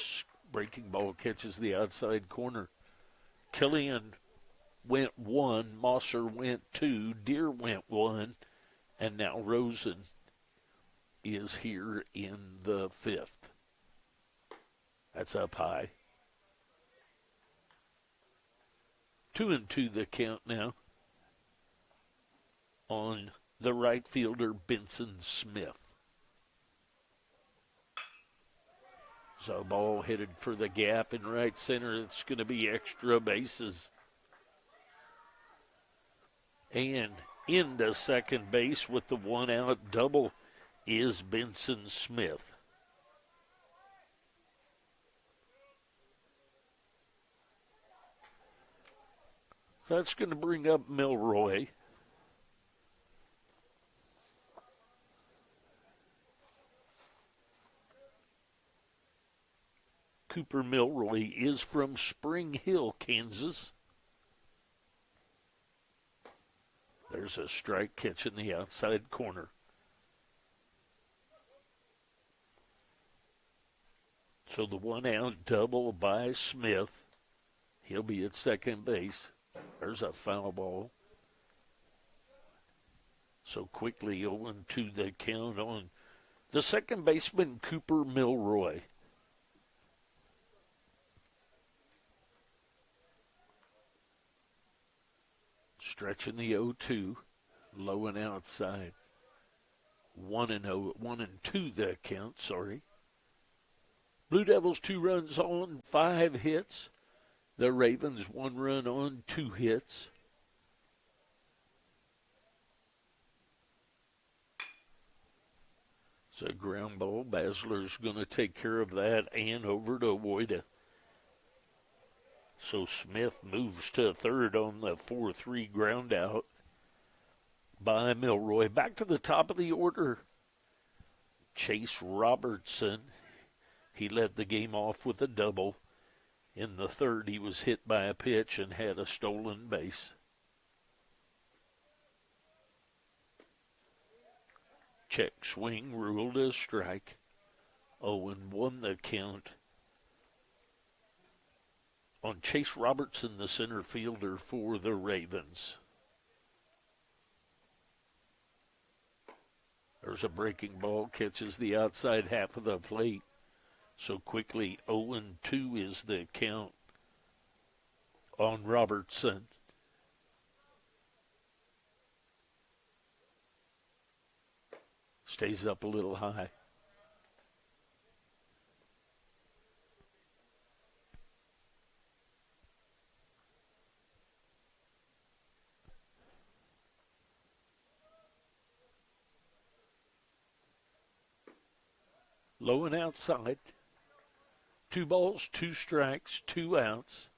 breaking ball, catches the outside corner. Killian went 1, Mosser went 2, Deere went 1, and now Rosen is here in the fifth. That's up high. 2-2 the count now on the right fielder, Benson Smith. So ball headed for the gap in right center. It's going to be extra bases. And into second base with the 1-out double is Benson Smith. So that's going to bring up Milroy. Cooper Milroy is from Spring Hill, Kansas. There's a strike catch in the outside corner. So the 1-out double by Smith. He'll be at second base. There's a foul ball. So quickly 0-2 the count on the second baseman, Cooper Milroy. Stretching the 0-2, low and outside. 1-2 the count, sorry. Blue Devils 2 runs on, 5 hits. The Ravens 1 run on, 2 hits. It's a ground ball. Basler's going to take care of that and over to Woida. So Smith moves to third on the 4-3 ground out by Milroy. Back to the top of the order, Chase Robertson. He led the game off with a double. In the third, he was hit by a pitch and had a stolen base. Check swing ruled as strike. 0-1 the count on Chase Robertson, the center fielder for the Ravens. There's a breaking ball, catches the outside half of the plate. So quickly 0-2 is the count on Robertson. Stays up a little high. Low and outside. 2 balls, 2 strikes, 2 outs.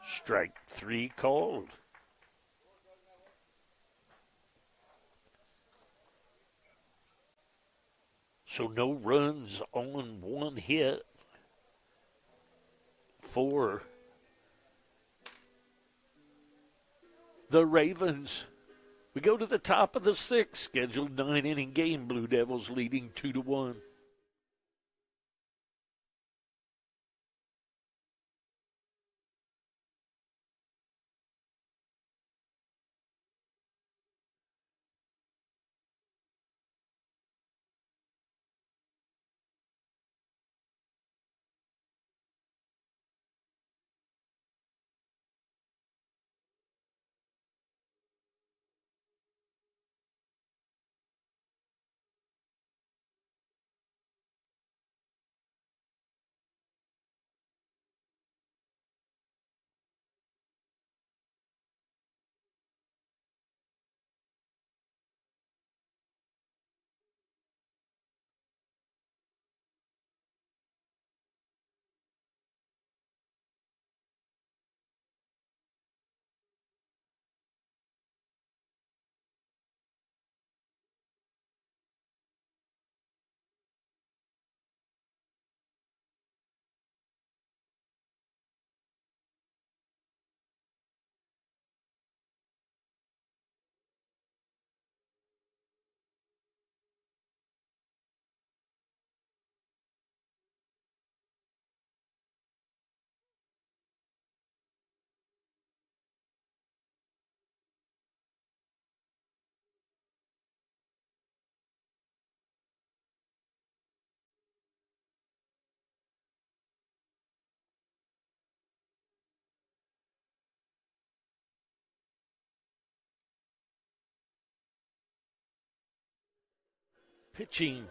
Strike 3 called. So no runs on 1 hit for the Ravens. We go to the top of the 6th, scheduled 9-inning game. Blue Devils leading 2-1.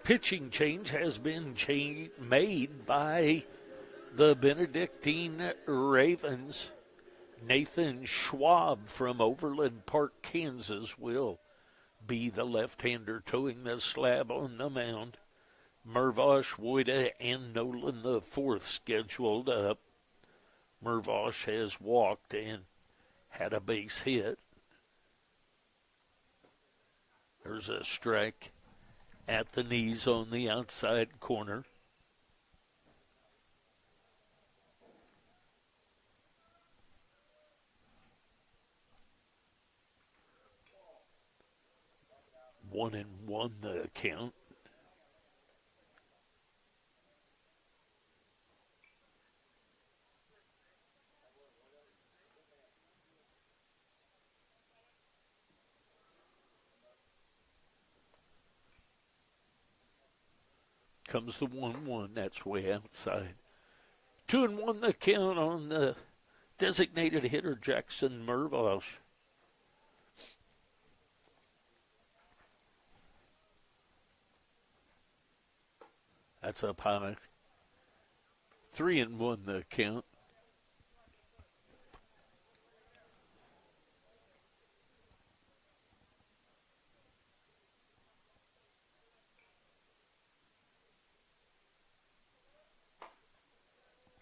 Pitching change has been made by the Benedictine Ravens. Nathan Schwab from Overland Park, Kansas will be the left-hander towing the slab on the mound. Mervosh, Woida, and Nolan the 4th scheduled up. Mervosh has walked and had a base hit. There's a strike at the knees on the outside corner. One and one the count. Comes the 1-1. That's way outside. 2-1 the count on the designated hitter, Jackson Mervosh. That's up high. 3-1 the count.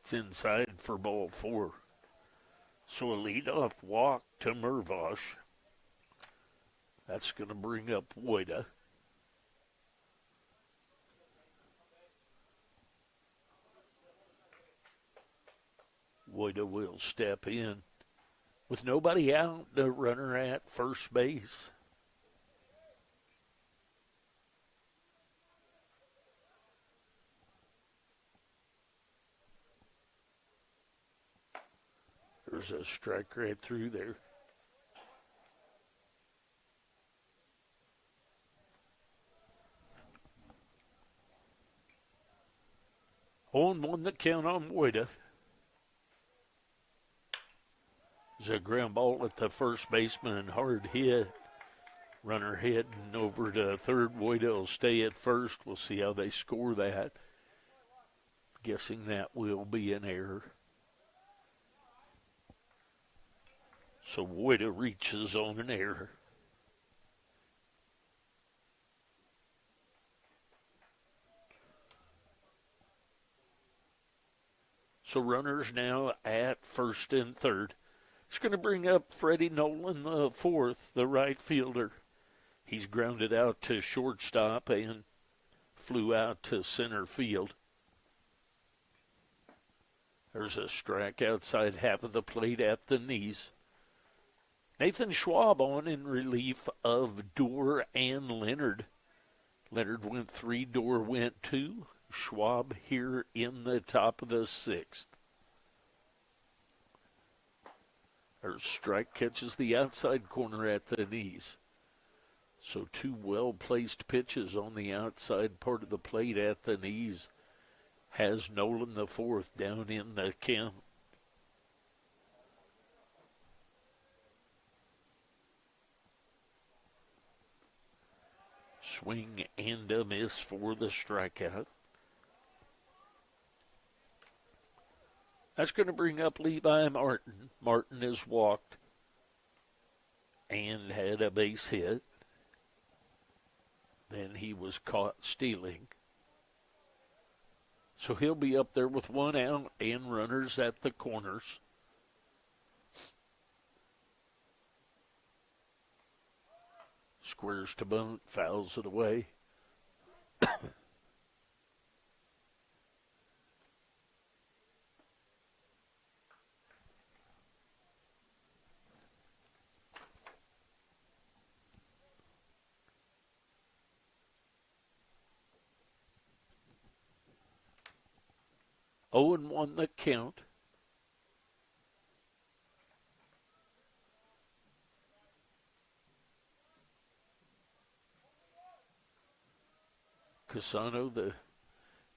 It's inside for ball 4. So a leadoff walk to Mervosh. That's going to bring up Wojda. Wojda will step in. With nobody out, the runner at first base. There's a strike right through there. On one the count on Wojda. There's a ground ball at the first baseman, hard hit. Runner heading over to third. Wojda will stay at first. We'll see how they score that. Guessing that will be an error. So Wojda reaches on an error. So runners now at first and third. It's going to bring up Freddie Nolan, the fourth, the right fielder. He's grounded out to shortstop and flew out to center field. There's a strike outside half of the plate at the knees. Nathan Schwab on in relief of Dorr and Leonard. Leonard went 3, Dorr went 2. Schwab here in the top of the 6th. There's strike, catches the outside corner at the knees. So 2 well-placed pitches on the outside part of the plate at the knees has Nolan the fourth down in the count. Swing and a miss for the strikeout. That's going to bring up Levi Martin. Martin has walked and had a base hit. Then he was caught stealing. So he'll be up there with 1 out and runners at the corners. Squares to bunt, fouls it away. Oh, and 1 the count. Casano, the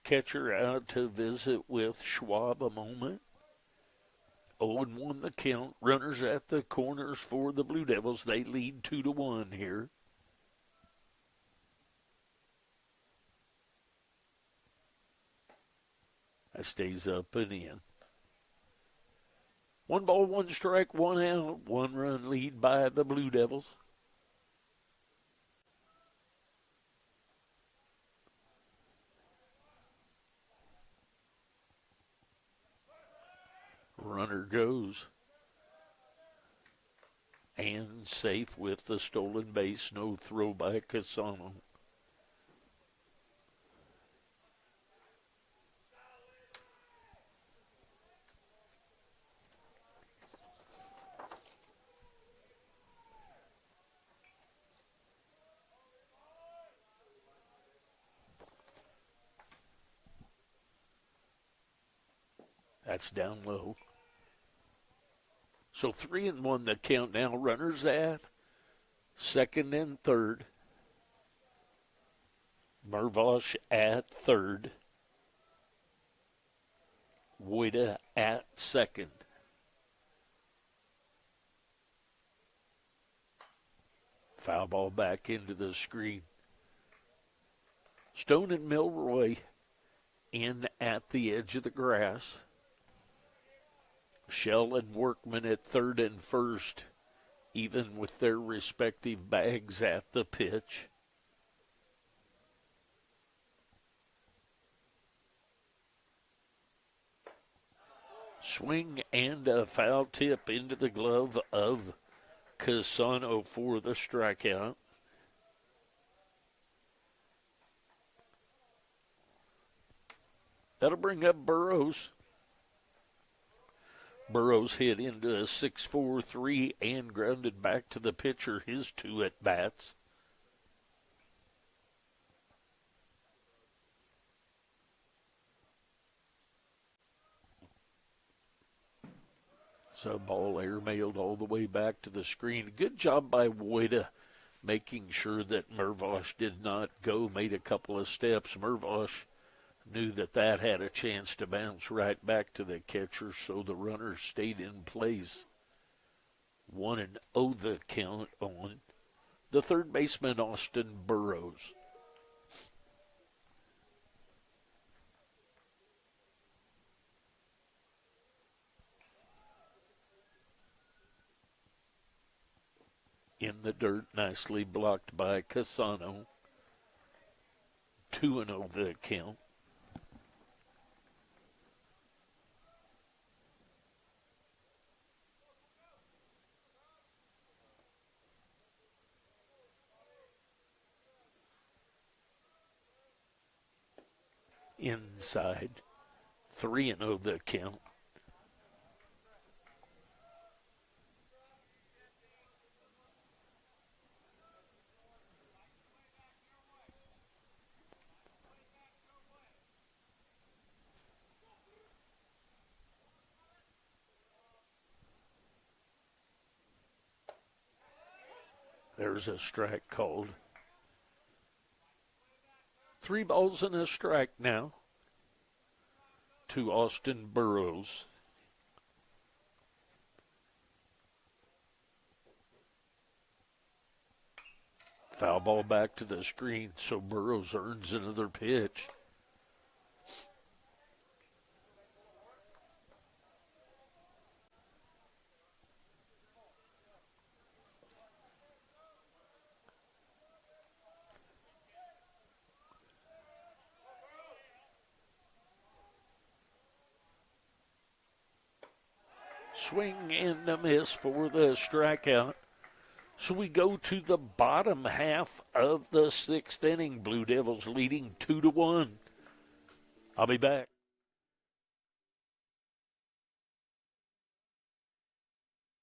catcher, out to visit with Schwab a moment. 0-1 the count. Runners at the corners for the Blue Devils. They lead 2-1 here. That stays up and in. 1 ball, 1 strike, 1 out. 1 run lead by the Blue Devils. Runner goes. And safe with the stolen base. No throw by Casano. That's down low. So 3-1 the count now. Runners at second and third. Mervosh at third. Woida at second. Foul ball back into the screen. Stone and Milroy in at the edge of the grass. Shell and Workman at third and first, even with their respective bags at the pitch. Swing and a foul tip into the glove of Casano for the strikeout. That'll bring up Burrows. Burrows hit into a 6-4-3 and grounded back to the pitcher his two at-bats. So ball airmailed all the way back to the screen. Good job by Woida making sure that Mervosh did not go, made a couple of steps. Mervosh knew that had a chance to bounce right back to the catcher, so the runner stayed in place. 1-0 the count on the third baseman, Austin Burrows. In the dirt, nicely blocked by Casano. 2-0 the count. Inside, 3-0 the count. There's a strike called. 3 balls and a strike now to Austin Burrows. Foul ball back to the screen, so Burrows earns another pitch. Swing and a miss for the strikeout. So we go to the bottom half of the 6th inning. Blue Devils leading 2-1. I'll be back.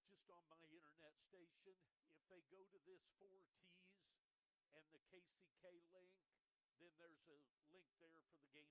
Just on my internet station, if they go to this 4Ts and the KCK link, then there's a link there for the game.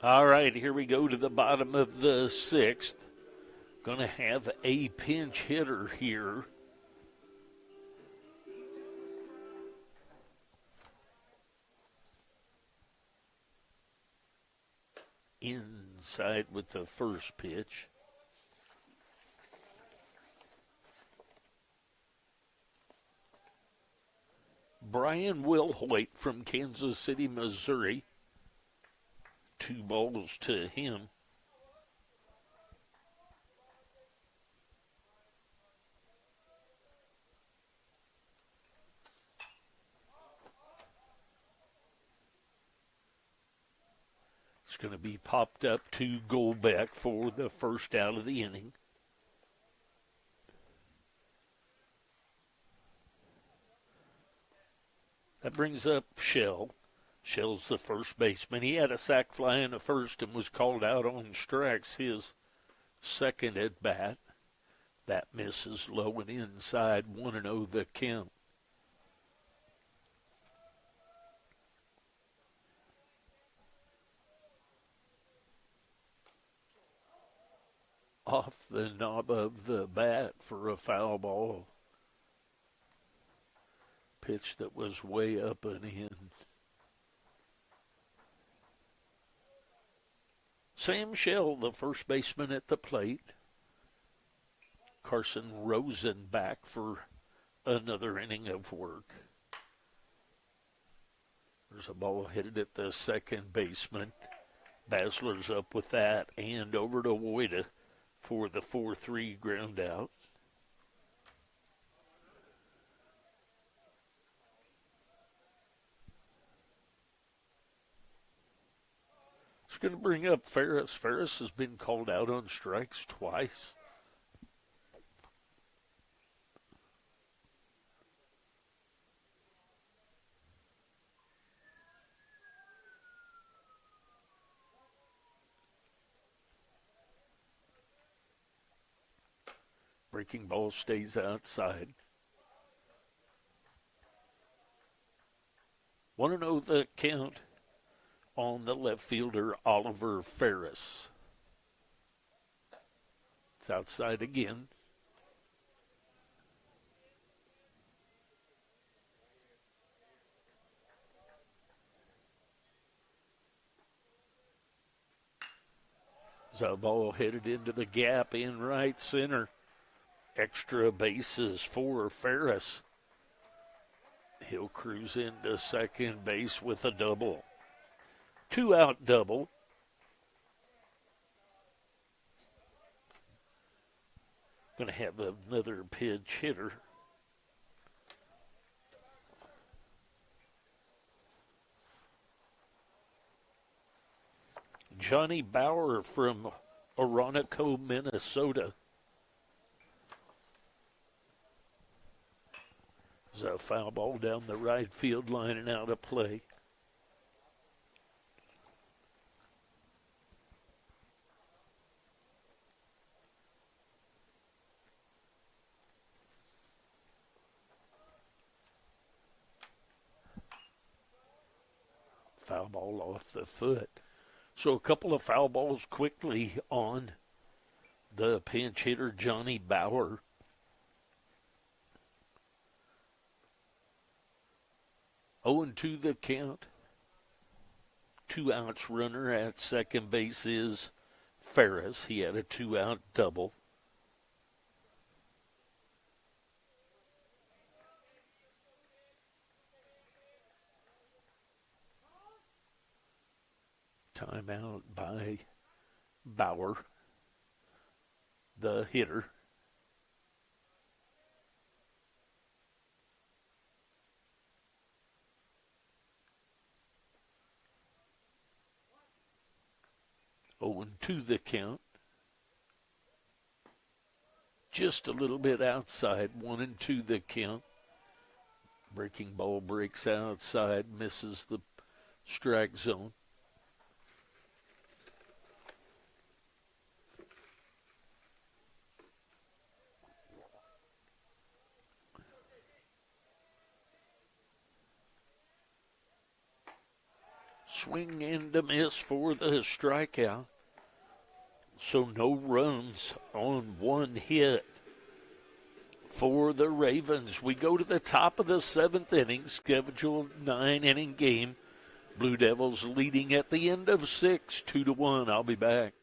All right, here we go to the bottom of the sixth. Going to have a pinch hitter here. Inside with the first pitch. Brian Wilhoit from Kansas City, Missouri. 2 balls to him. It's going to be popped up to Golbeck for the first out of the inning. That brings up Shell. Shell's the first baseman. He had a sac fly in the first and was called out on strikes his second at bat. That misses low and inside, 1-0 the count. Off the knob of the bat for a foul ball. Pitch that was way up and in. Sam Shell, the first baseman at the plate. Carson Rosen back for another inning of work. There's a ball headed at the second baseman. Basler's up with that and over to Woida for the 4-3 ground out. It's going to bring up Ferris. Ferris has been called out on strikes twice. Breaking ball stays outside. 1-0 the count on the left fielder, Oliver Ferris. It's outside again. The ball headed into the gap in right center. Extra bases for Ferris. He'll cruise into second base with a double. 2-out double. Going to have another pinch hitter. Johnny Bauer from Oronoco, Minnesota. There's a foul ball down the right field line and out of play. Foul ball off the foot. So a couple of foul balls quickly on the pinch hitter, Johnny Bauer. Oh, and 2 the count. 2 outs runner at second base is Ferris. He had a 2-out double. Timeout by Bauer, the hitter. Oh, and 2 the count. Just a little bit outside. 1-2 the count. Breaking ball breaks outside, misses the strike zone. Swing and a miss for the strikeout. So no runs on one hit for the Ravens. We go to the top of the seventh inning, scheduled 9-inning game. Blue Devils leading at the end of 6, 2-1. I'll be back.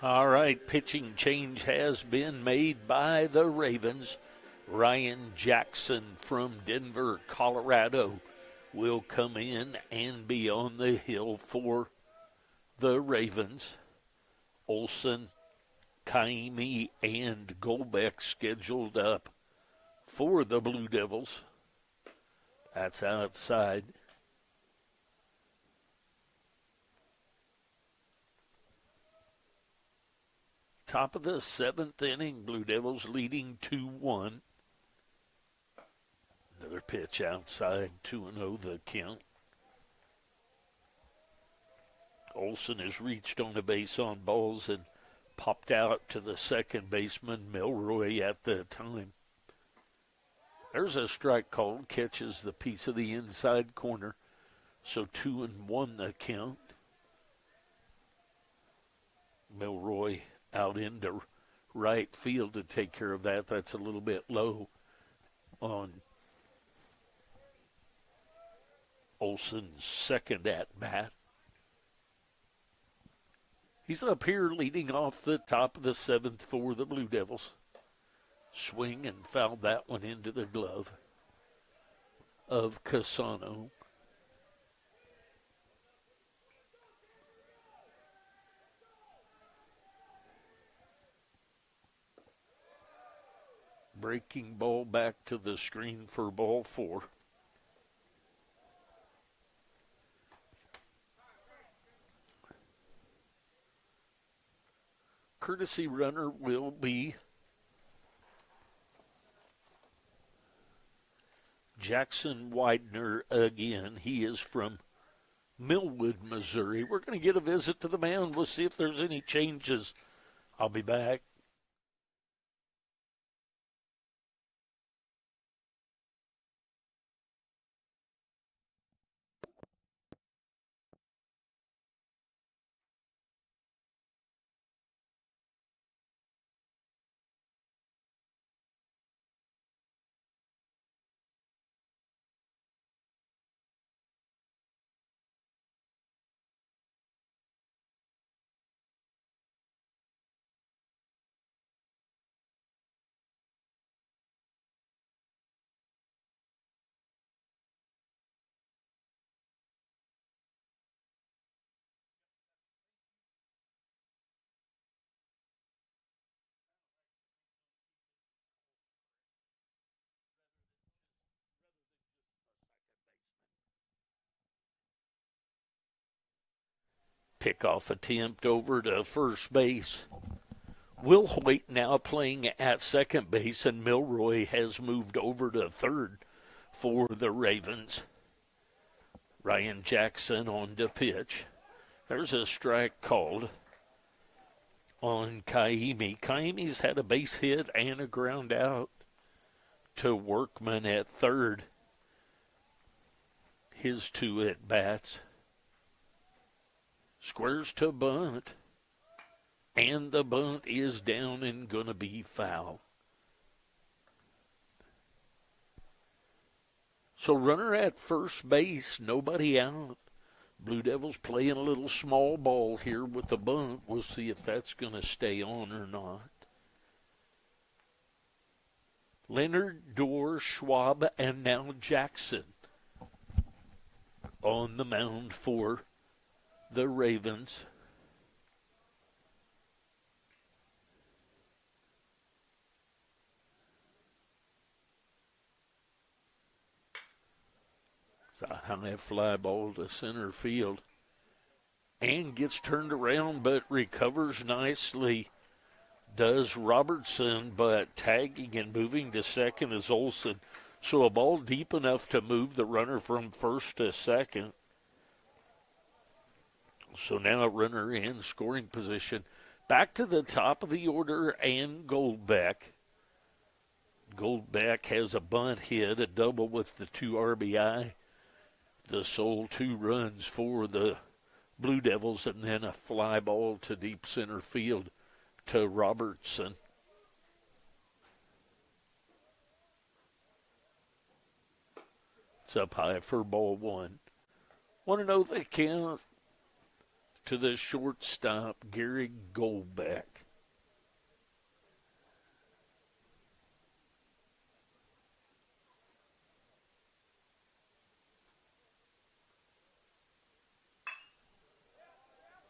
All right, pitching change has been made by the Ravens. Ryan Jackson from Denver, Colorado, will come in and be on the hill for the Ravens. Olson, Kaimi, and Golbeck scheduled up for the Blue Devils. That's outside. Top of the seventh inning, Blue Devils leading 2-1. Another pitch outside, 2-0 the count. Olson has reached on a base on balls and popped out to the second baseman, Milroy, at the time. There's a strike called, catches the piece of the inside corner. So 2-1 the count. Milroy out into right field to take care of that. That's a little bit low on Olson's second at bat. He's up here leading off the top of the seventh for the Blue Devils. Swing and fouled that one into the glove of Casano. Breaking ball back to the screen for ball 4. Courtesy runner will be Jackson Widener again. He is from Millwood, Missouri. We're going to get a visit to the mound. We'll see if there's any changes. I'll be back. Pickoff attempt over to first base. Will Hoyt now playing at second base, and Milroy has moved over to third for the Ravens. Ryan Jackson on the pitch. There's a strike called on Kaimi. Kaimi's had a base hit and a ground out to Workman at third. His 2 at-bats. Squares to bunt. And the bunt is down and going to be foul. So runner at first base, nobody out. Blue Devils playing a little small ball here with the bunt. We'll see if that's going to stay on or not. Leonard, Dorr, Schwab, and now Jackson on the mound for the Ravens. It's a high fly ball to center field. And gets turned around but recovers nicely. Does Robertson, but tagging and moving to second is Olson. So a ball deep enough to move the runner from first to second. So now a runner in scoring position. Back to the top of the order and Goldbeck. Goldbeck has a bunt hit, a double with the 2 RBI. The sole 2 runs for the Blue Devils, and then a fly ball to deep center field to Robertson. It's up high for ball 1. Want to know the count to the shortstop, Gary Goldbeck.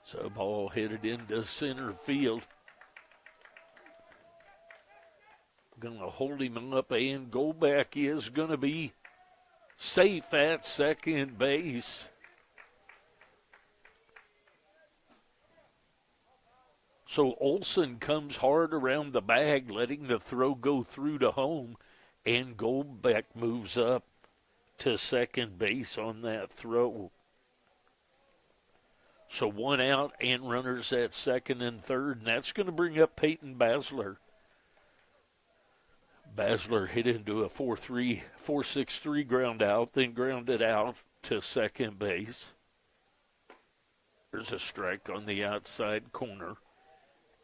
So ball headed into center field. Going to hold him up, and Goldbeck is going to be safe at second base. So Olson comes hard around the bag, letting the throw go through to home, and Goldbeck moves up to second base on that throw. So 1 out and runners at second and third, and that's going to bring up Peyton Basler. Basler hit into a 4-6-3 ground out, then grounded out to second base. There's a strike on the outside corner.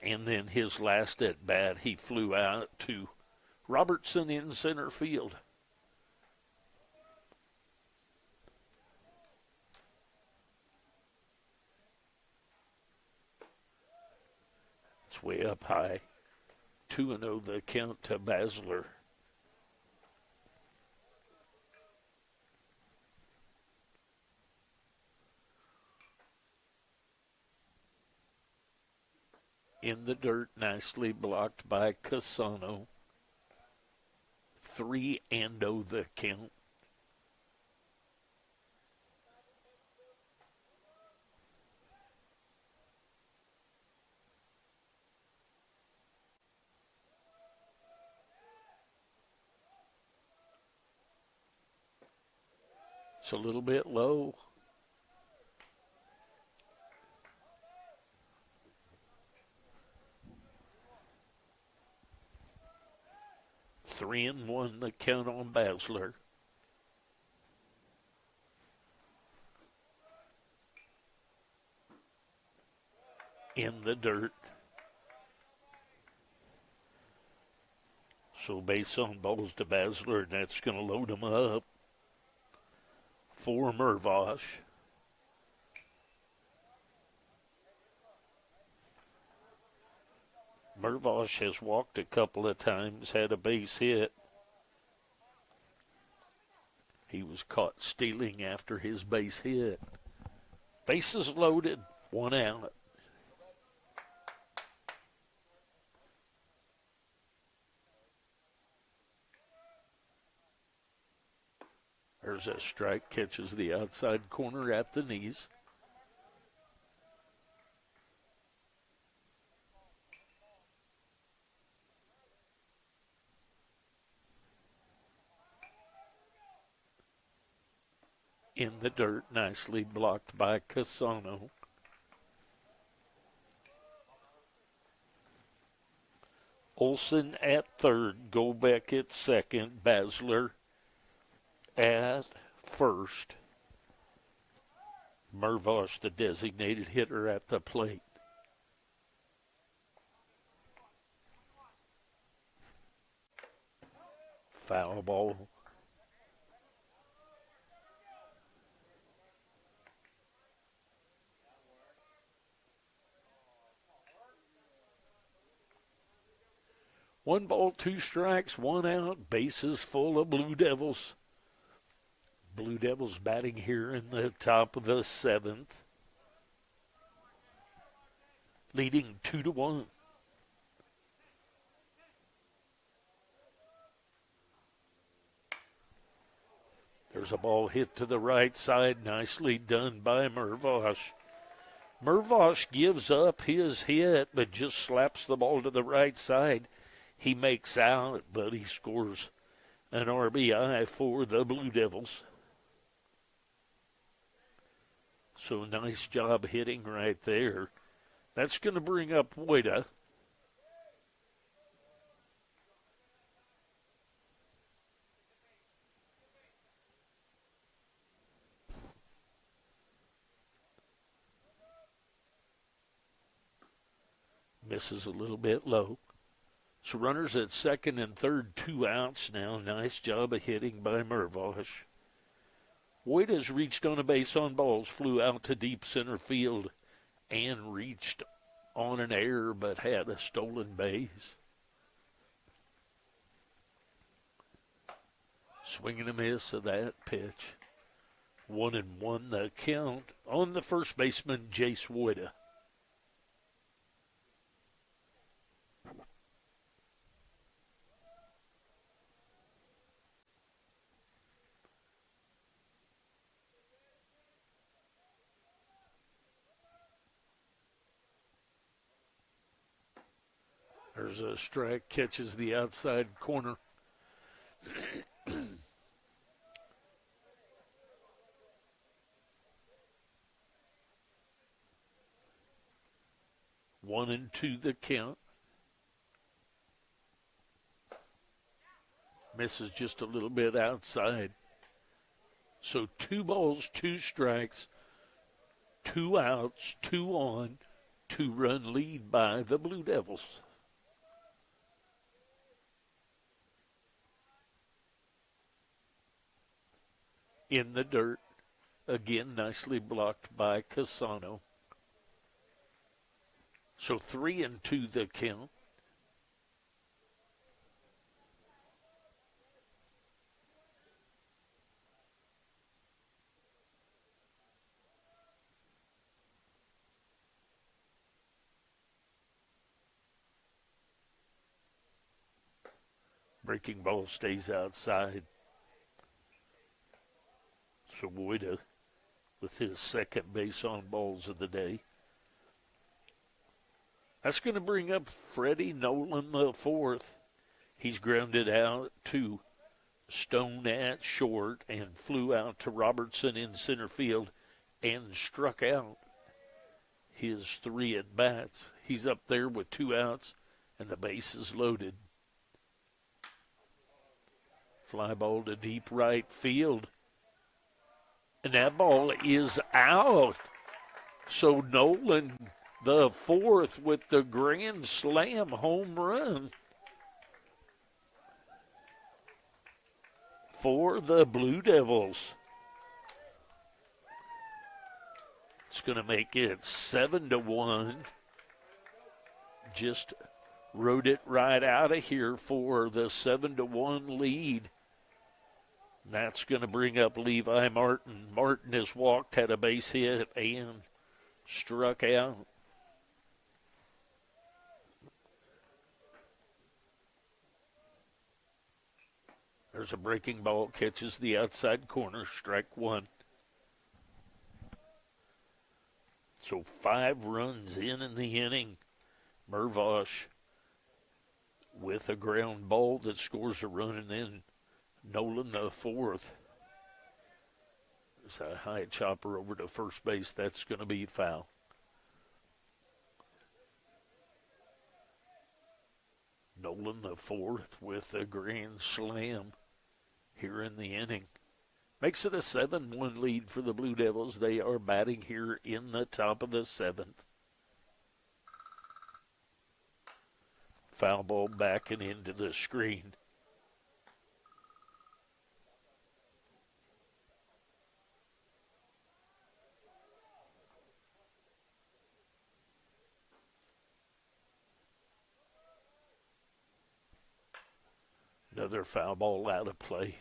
And then his last at bat, he flew out to Robertson in center field. It's way up high. 2-0 the count to Basler. In the dirt, nicely blocked by Casano. 3-0 the count. It's a little bit low. Three and one the count on Basler. In the dirt. So base on balls to Basler, and that's going to load him up for Mervosh. Mervosh has walked a couple of times, had a base hit. He was caught stealing after his base hit. Bases loaded, 1 out. There's a strike, catches the outside corner at the knees. in the dirt, nicely blocked by Casano. Olson at third, Golbeck at second, Basler at first. Mervosh, the designated hitter, at the plate. Foul ball. One ball, two strikes, one out, bases full of Blue Devils. Blue Devils batting here in the top of the seventh, leading 2-1. There's a ball hit to the right side, nicely done by Mervosh. Mervosh gives up his hit, but just slaps the ball to the right side. He makes out, but he scores an RBI for the Blue Devils. So nice job hitting right there. That's going to bring up Woida. Misses a little bit low. So runners at second and third, 2 outs now. Nice job of hitting by Mervosh. Woida's reached on a base on balls, flew out to deep center field, and reached on an error but had a stolen base. Swing and a miss of that pitch. 1-1 the count on the first baseman, Jace Woida. There's a strike, catches the outside corner. One and two the count. Misses just a little bit outside. So 2 balls, 2 strikes, 2 outs, 2 on, 2-run lead by the Blue Devils. In the dirt, again nicely blocked by Casano. So 3-2 the count. Breaking ball stays outside. So Woida with his second base on balls of the day. That's going to bring up Freddie Nolan the fourth. He's grounded out to Stone at short and flew out to Robertson in center field and struck out his 3 at-bats. He's up there with 2 outs and the base is loaded. Fly ball to deep right field. And that ball is out. So Nolan, the fourth, with the grand slam home run for the Blue Devils. It's going to make it 7-1. Just rode it right out of here for the 7-1 lead. That's going to bring up Levi Martin. Martin has walked, had a base hit, and struck out. There's a breaking ball, catches the outside corner, strike 1. So 5 runs in the inning. Mervosh with a ground ball that scores a run, and then Nolan the fourth There's a high chopper over to first base. That's going to be foul. Nolan the fourth with a grand slam here in the inning. Makes it a 7-1 lead for the Blue Devils. They are batting here in the top of the seventh. Foul ball backing into the screen. Another foul ball out of play.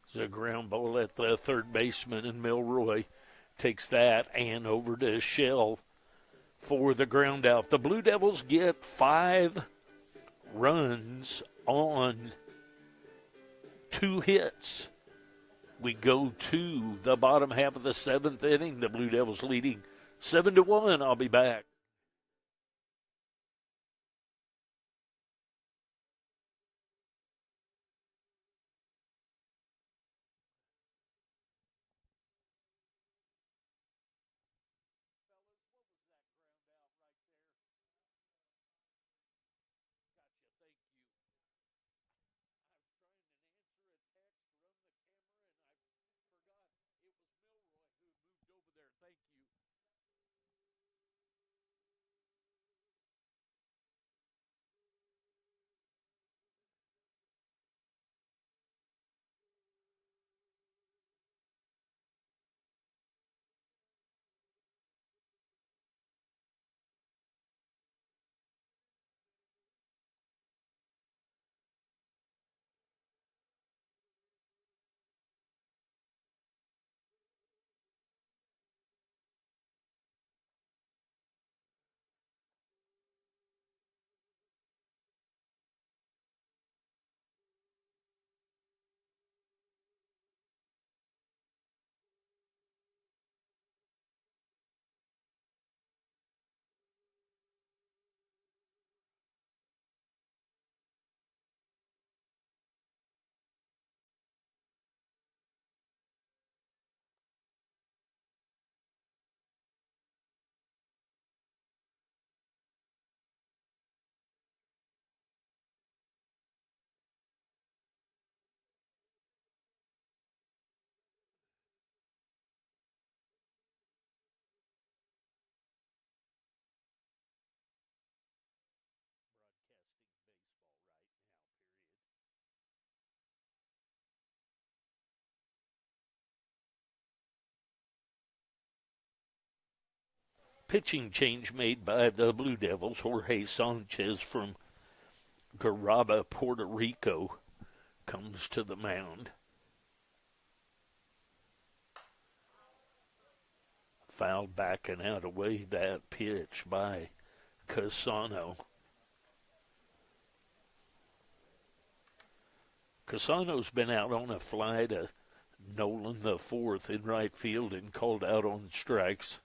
It's a ground ball at the third baseman, and Milroy takes that and over to Shell for the ground out. The Blue Devils get 5 runs on 2 hits. We go to the bottom half of the 7th inning. The Blue Devils leading 7-1. I'll be back. Thank you. Broadcasting baseball right now, period. Pitching change made by the Blue Devils. Jorge Sanchez from Garaba, Puerto Rico, comes to the mound. Foul backing out away that pitch by Casano. Casano's been out on a fly to Nolan the fourth in right field and called out on strikes.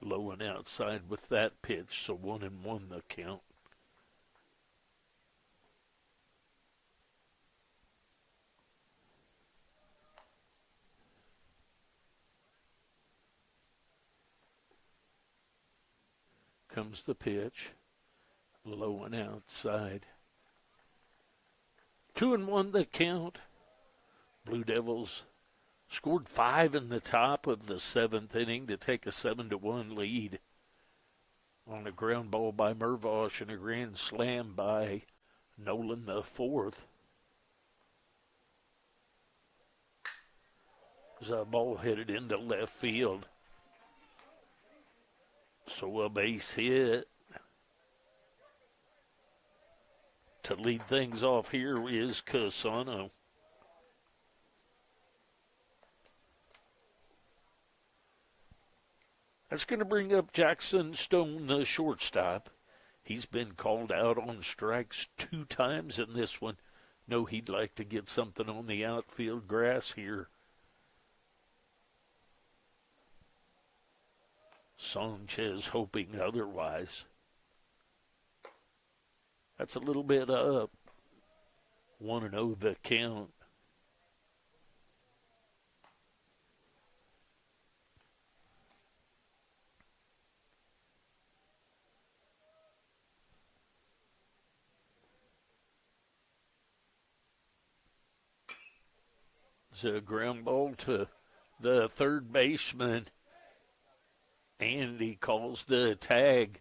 Low and outside with that pitch, so 1-1 the count. Comes the pitch, low and outside. 2-1 the count. Blue Devils scored 5 in the top of the 7th inning to take a 7-1 lead on a ground ball by Mervosh and a grand slam by Nolan the fourth. There's a ball headed into left field. So a base hit. To lead things off here is Casano. That's going to bring up Jackson Stone, the shortstop. He's been called out on strikes 2 times in this one. No, he'd like to get something on the outfield grass here. Sanchez hoping otherwise. That's a little bit up. 1-0 the count. It's a ground ball to the third baseman, and he calls the tag.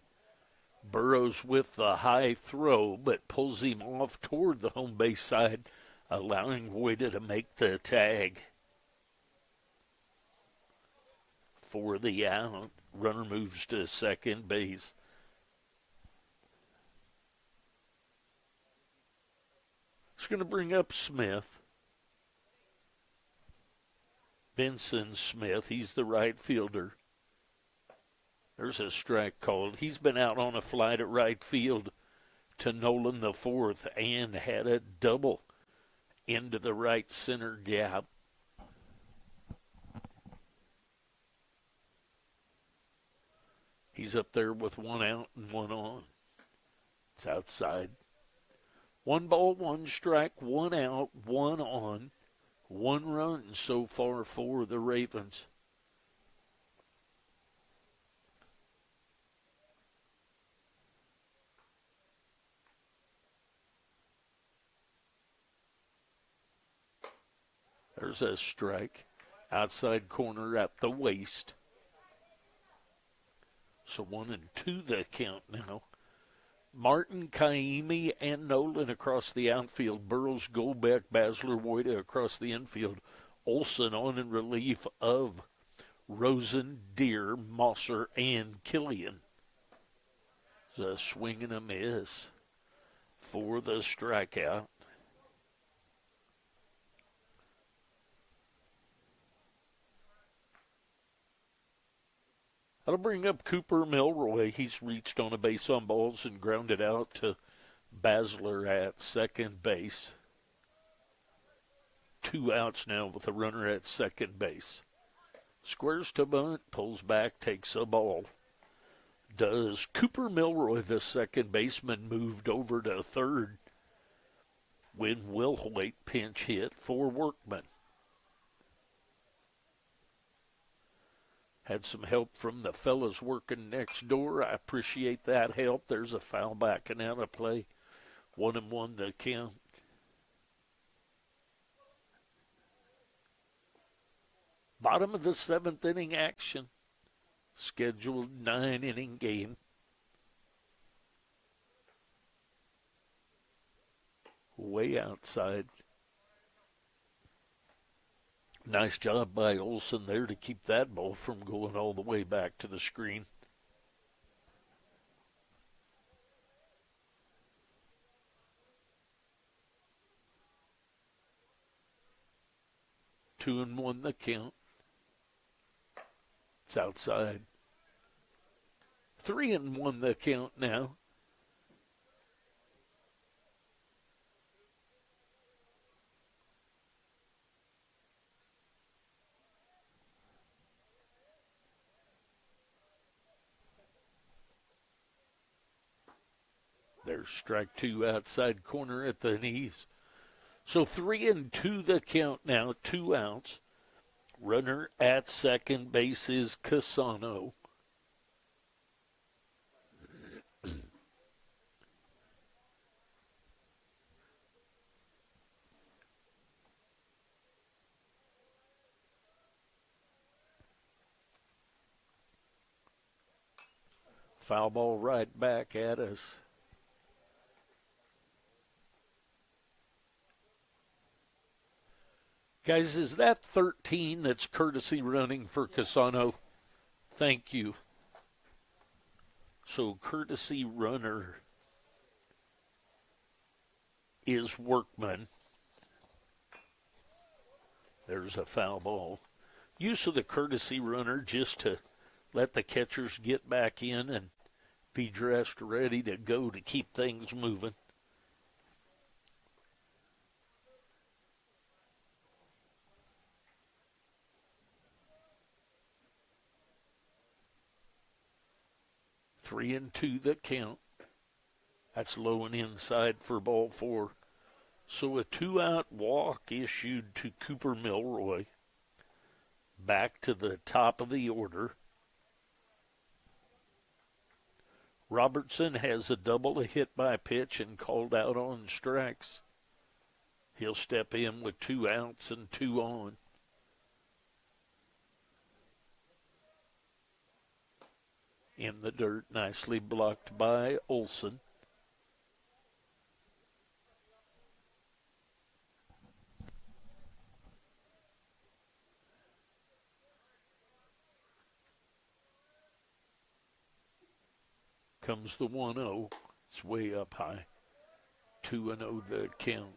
Burrows with the high throw, but pulls him off toward the home base side, allowing Voida to make the tag. For the out, runner moves to second base. It's going to bring up Smith. Benson Smith, he's the right fielder. There's a strike called. He's been out on a fly to right field to Nolan the fourth and had a double into the right center gap. He's up there with 1 out and 1 on. It's outside. 1 ball, 1 strike, 1 out, 1 on. 1 run so far for the Ravens. There's a strike. Outside corner at the waist. So 1-2 the count now. Martin, Kaimi, and Nolan across the outfield. Burrows, Golbeck, Basler, Voida across the infield. Olsen on in relief of Rosen, Deere, Mosser, and Killian. It's a swing and a miss for the strikeout. That'll bring up Cooper Milroy. He's reached on a base on balls and grounded out to Basler at second base. 2 outs now with a runner at second base. Squares to bunt, pulls back, takes a ball. Does Cooper Milroy, the second baseman, moved over to third when Will Hoyt pinch hit for Workman. Had some help from the fellas working next door. I appreciate that help. There's a foul backing out of play. 1-1 the count. Bottom of the 7th inning action. Scheduled 9-inning game. Way outside. Nice job by Olsen there to keep that ball from going all the way back to the screen. Two and one the count. It's outside. 3-1 the count now. There's strike 2 outside corner at the knees. So 3-2 the count now, 2 outs. Runner at second base is Casano. Foul ball right back at us. Guys, is that 13 that's courtesy running for Casano? Thank you. So courtesy runner is Workman. There's a foul ball. Use of the courtesy runner just to let the catchers get back in and be dressed, ready to go to keep things moving. Three and two the count. That's low and inside for ball four. So a 2-out walk issued to Cooper Milroy. Back to the top of the order. Robertson has a double, a hit by pitch, and called out on strikes. He'll step in with 2 outs and 2 on. In the dirt, nicely blocked by Olson. Comes the 1-0. It's way up high. 2-0 the count.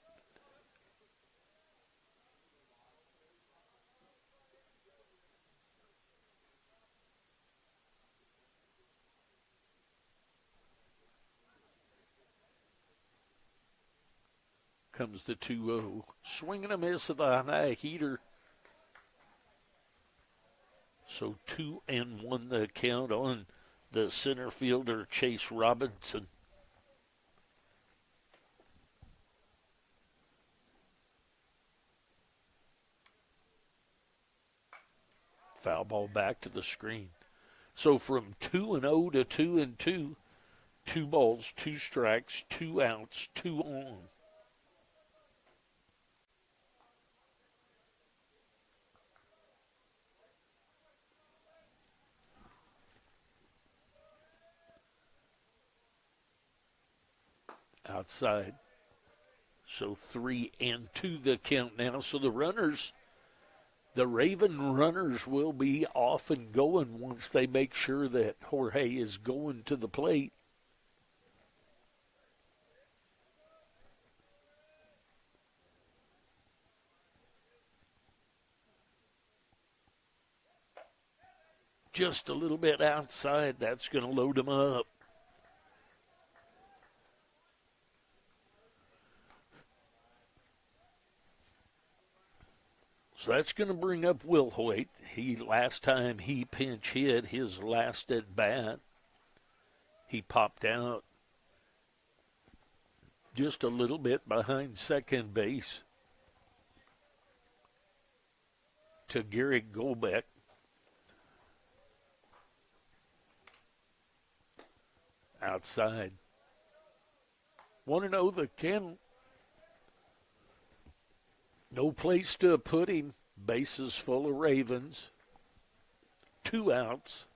Comes the 2-0. Swing and a miss at the high heater. So 2-1 the count on the center fielder, Chase Robinson. Foul ball back to the screen. So from 2-0 to 2-2, 2 balls, 2 strikes, 2 outs, 2 on. Outside. So 3-2 the count now. So the Raven runners will be off and going once they make sure that Jorge is going to the plate. Just a little bit outside. That's going to load him up. So that's going to bring up Will Hoyt. Last time he pinch hit, his last at bat, he popped out just a little bit behind second base to Gary Golbeck. Outside. 1-0 the count. No place to put him. Bases full of Ravens. 2 outs.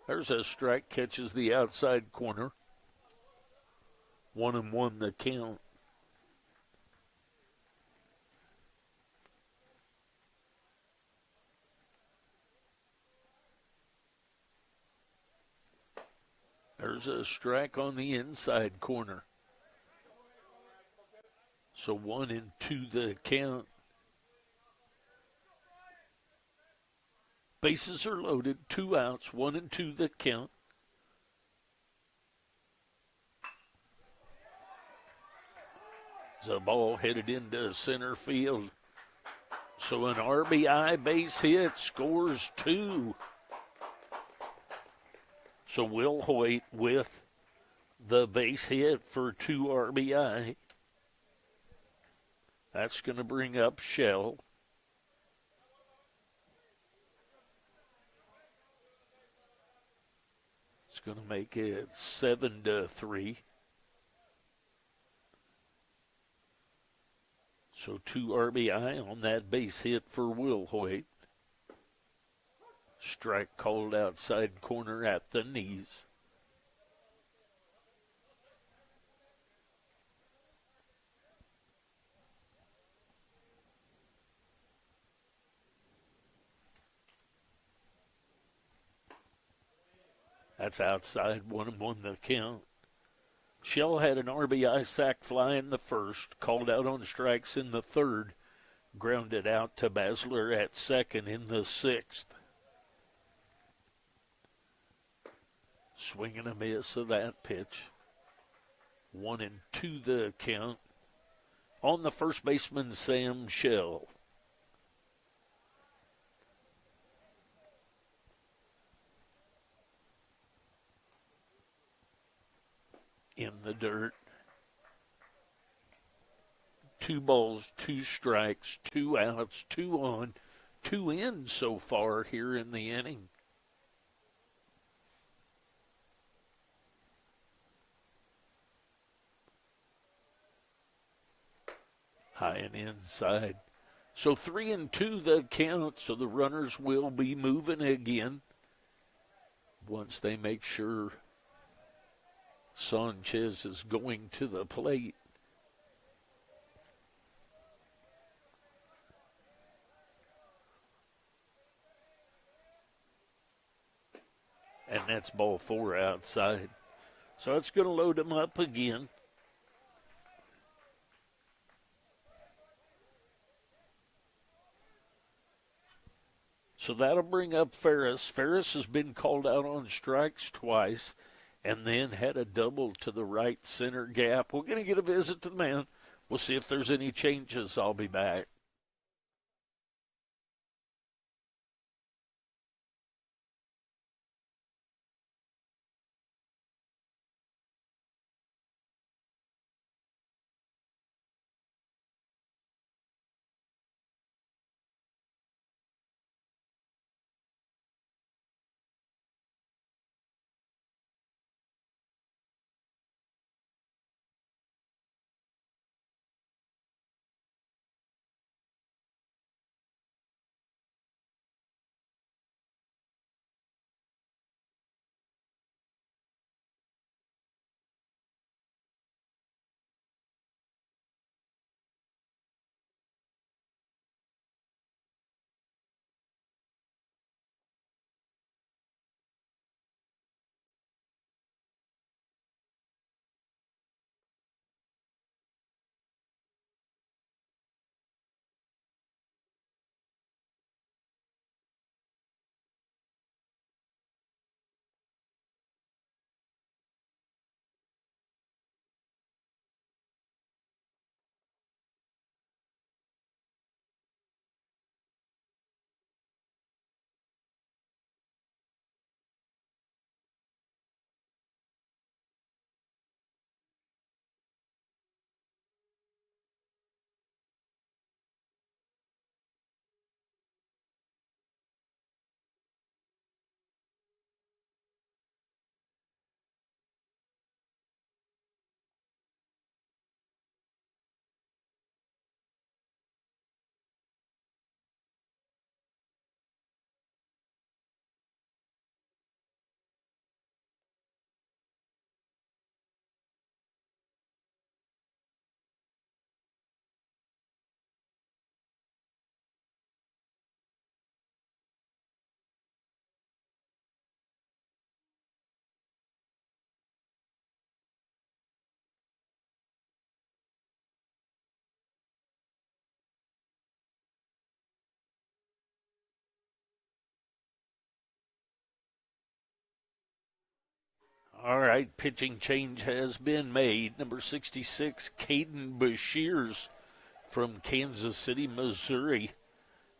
There's a strike, catches the outside corner. 1-1 the count. There's a strike on the inside corner. So 1-2 the count. Bases are loaded, 2 outs, 1-2 the count. The ball headed into center field. So an RBI base hit, scores 2. So Will Hoyt with the base hit for 2 RBI. That's going to bring up Shell. It's going to make it 7-3. So 2 RBI on that base hit for Will Hoyt. Strike called outside corner at the knees. That's outside, 1-1 the count. Shell had an RBI sac fly in the first, called out on strikes in the third, grounded out to Basler at second in the sixth. Swing and a miss of that pitch. 1-2 the count. On the first baseman, Sam Shell. In the dirt. 2 balls, 2 strikes, 2 outs, 2 on, 2 in so far here in the inning. High and inside. So 3-2 the count, so the runners will be moving again once they make sure Sanchez is going to the plate. And that's ball 4 outside. So it's going to load him up again. So that'll bring up Ferris. Ferris has been called out on strikes twice and then had a double to the right center gap. We're going to get a visit to the mound. We'll see if there's any changes. I'll be back. All right, pitching change has been made. Number 66, Caden Bashirs from Kansas City, Missouri,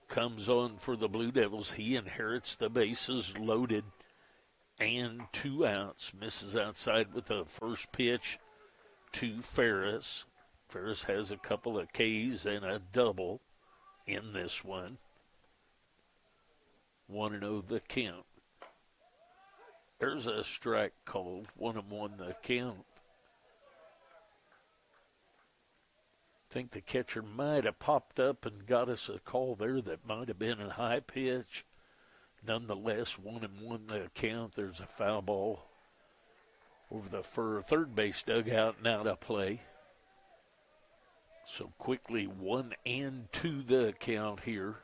comes on for the Blue Devils. He inherits the bases loaded and 2 outs. Misses outside with the first pitch to Ferris. Ferris has a couple of Ks and a double in this one. 1-0 the count. There's a strike called. 1-1 the count. I think the catcher might have popped up and got us a call there that might have been a high pitch. Nonetheless, 1-1 the count. There's a foul ball over the third base dugout and out of play. So quickly 1-2 the count here.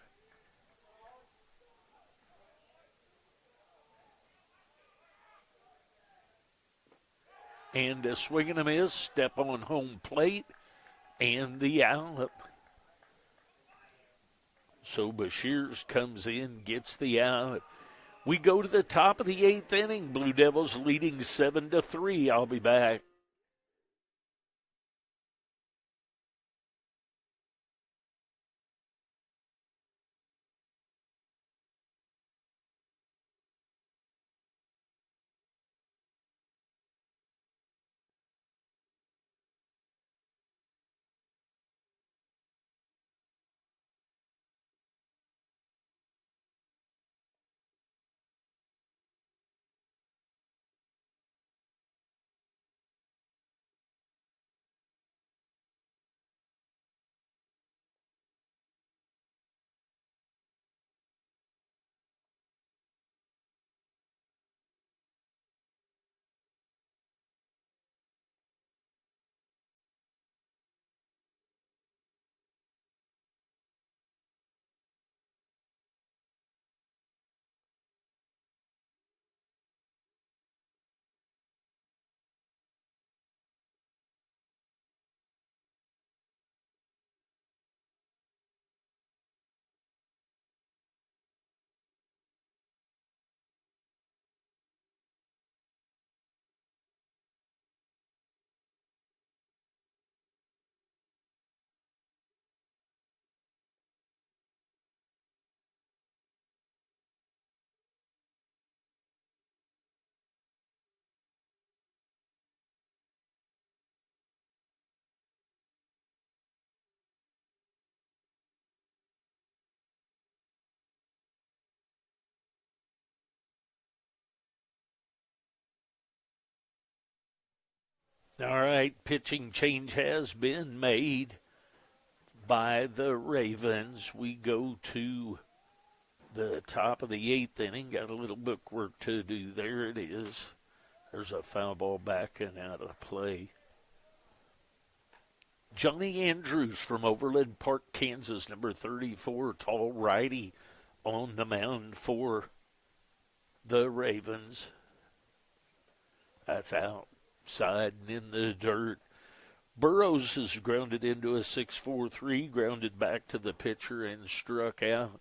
And a swing and a miss, step on home plate, and the out. So Bashirs comes in, gets the out. We go to the top of the 8th inning. Blue Devils leading 7-3. I'll be back. All right, pitching change has been made by the Ravens. We go to the top of the 8th inning. Got a little bookwork to do. There it is. There's a foul ball backing out of play. Johnny Andrews from Overland Park, Kansas, number 34, tall righty on the mound for the Ravens. That's outside and in the dirt. Burrows is grounded into a 6-4-3, grounded back to the pitcher and struck out.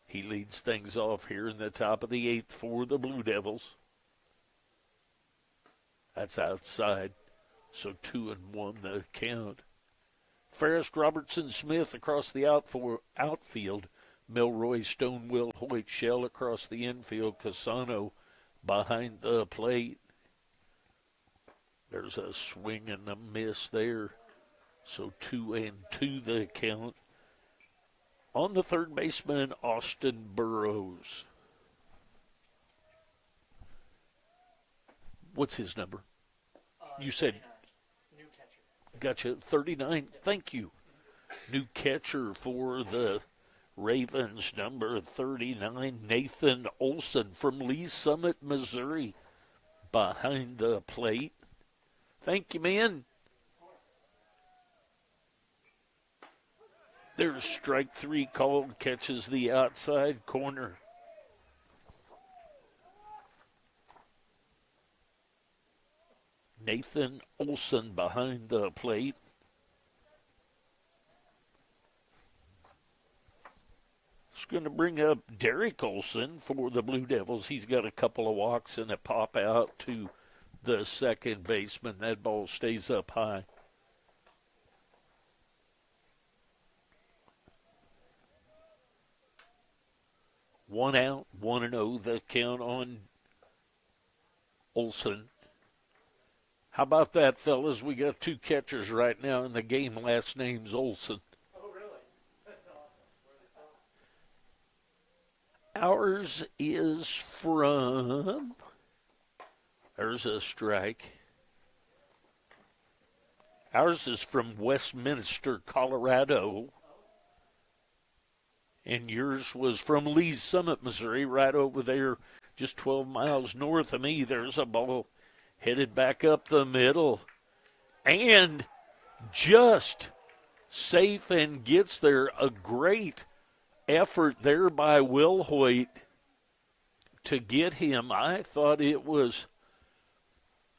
He leads things off here in the top of the 8th for the Blue Devils. That's outside, so 2-1 the count. Ferris, Robertson, Smith across the outfield. Milroy, Stonewell, Hoyt, Shell across the infield. Casano behind the plate. There's a swing and a miss there. So 2-2 the count. On the third baseman, Austin Burrows. What's his number? You said. New catcher. Gotcha. 39. Thank you. New catcher for the Ravens, number 39, Nathan Olson from Lee Summit, Missouri, behind the plate. Thank you, man. There's strike 3 called, catches the outside corner. Nathan Olson behind the plate. It's going to bring up Derek Olson for the Blue Devils. He's got a couple of walks and a pop out to the second baseman. That ball stays up high. One out, 1-0 the count on Olson. How about that, fellas? We got 2 catchers right now in the game. Last name's Olson. Oh, really? That's awesome. Where are they from? Ours is from... There's a strike. Ours is from Westminster, Colorado. And yours was from Lee Summit, Missouri, right over there, just 12 miles north of me. There's a ball headed back up the middle. And just safe and gets there. A great effort there by Will Hoyt to get him. I thought it was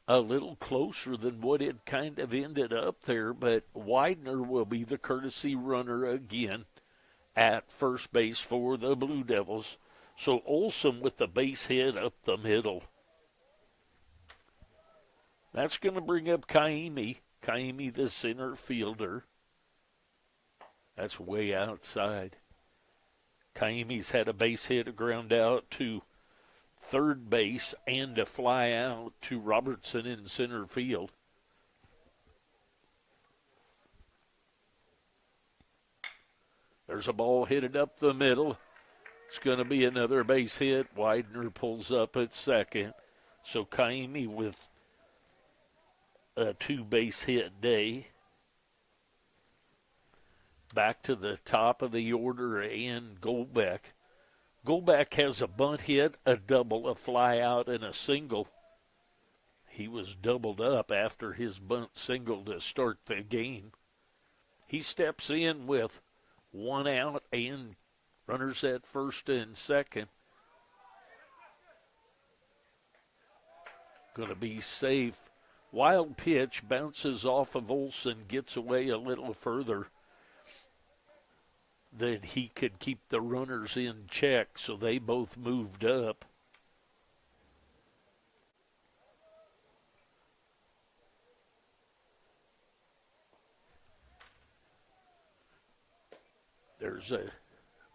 a little closer than what it kind of ended up there, but Widener will be the courtesy runner again at first base for the Blue Devils. So Olson with the base hit up the middle. That's going to bring up Kaimi. Kaimi, the center fielder. That's way outside. Kaimi's had a base hit, a ground out to third base, and a fly out to Robertson in center field. There's a ball hit up the middle. It's going to be another base hit. Widener pulls up at second. So Kaimi with a 2-base hit day. Back to the top of the order and Goldbeck. Goldbeck has a bunt hit, a double, a fly out, and a single. He was doubled up after his bunt single to start the game. He steps in with 1 out and runners at first and second. Going to be safe. Wild pitch bounces off of Olson, gets away a little further than he could keep the runners in check, so they both moved up. There's a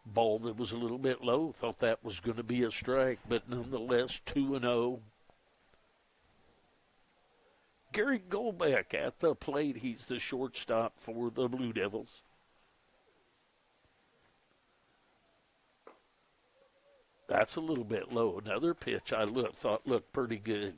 ball that was a little bit low. Thought that was going to be a strike, but nonetheless 2-0. Gary Goldbeck at the plate. He's the shortstop for the Blue Devils. That's a little bit low. Another pitch I thought looked pretty good.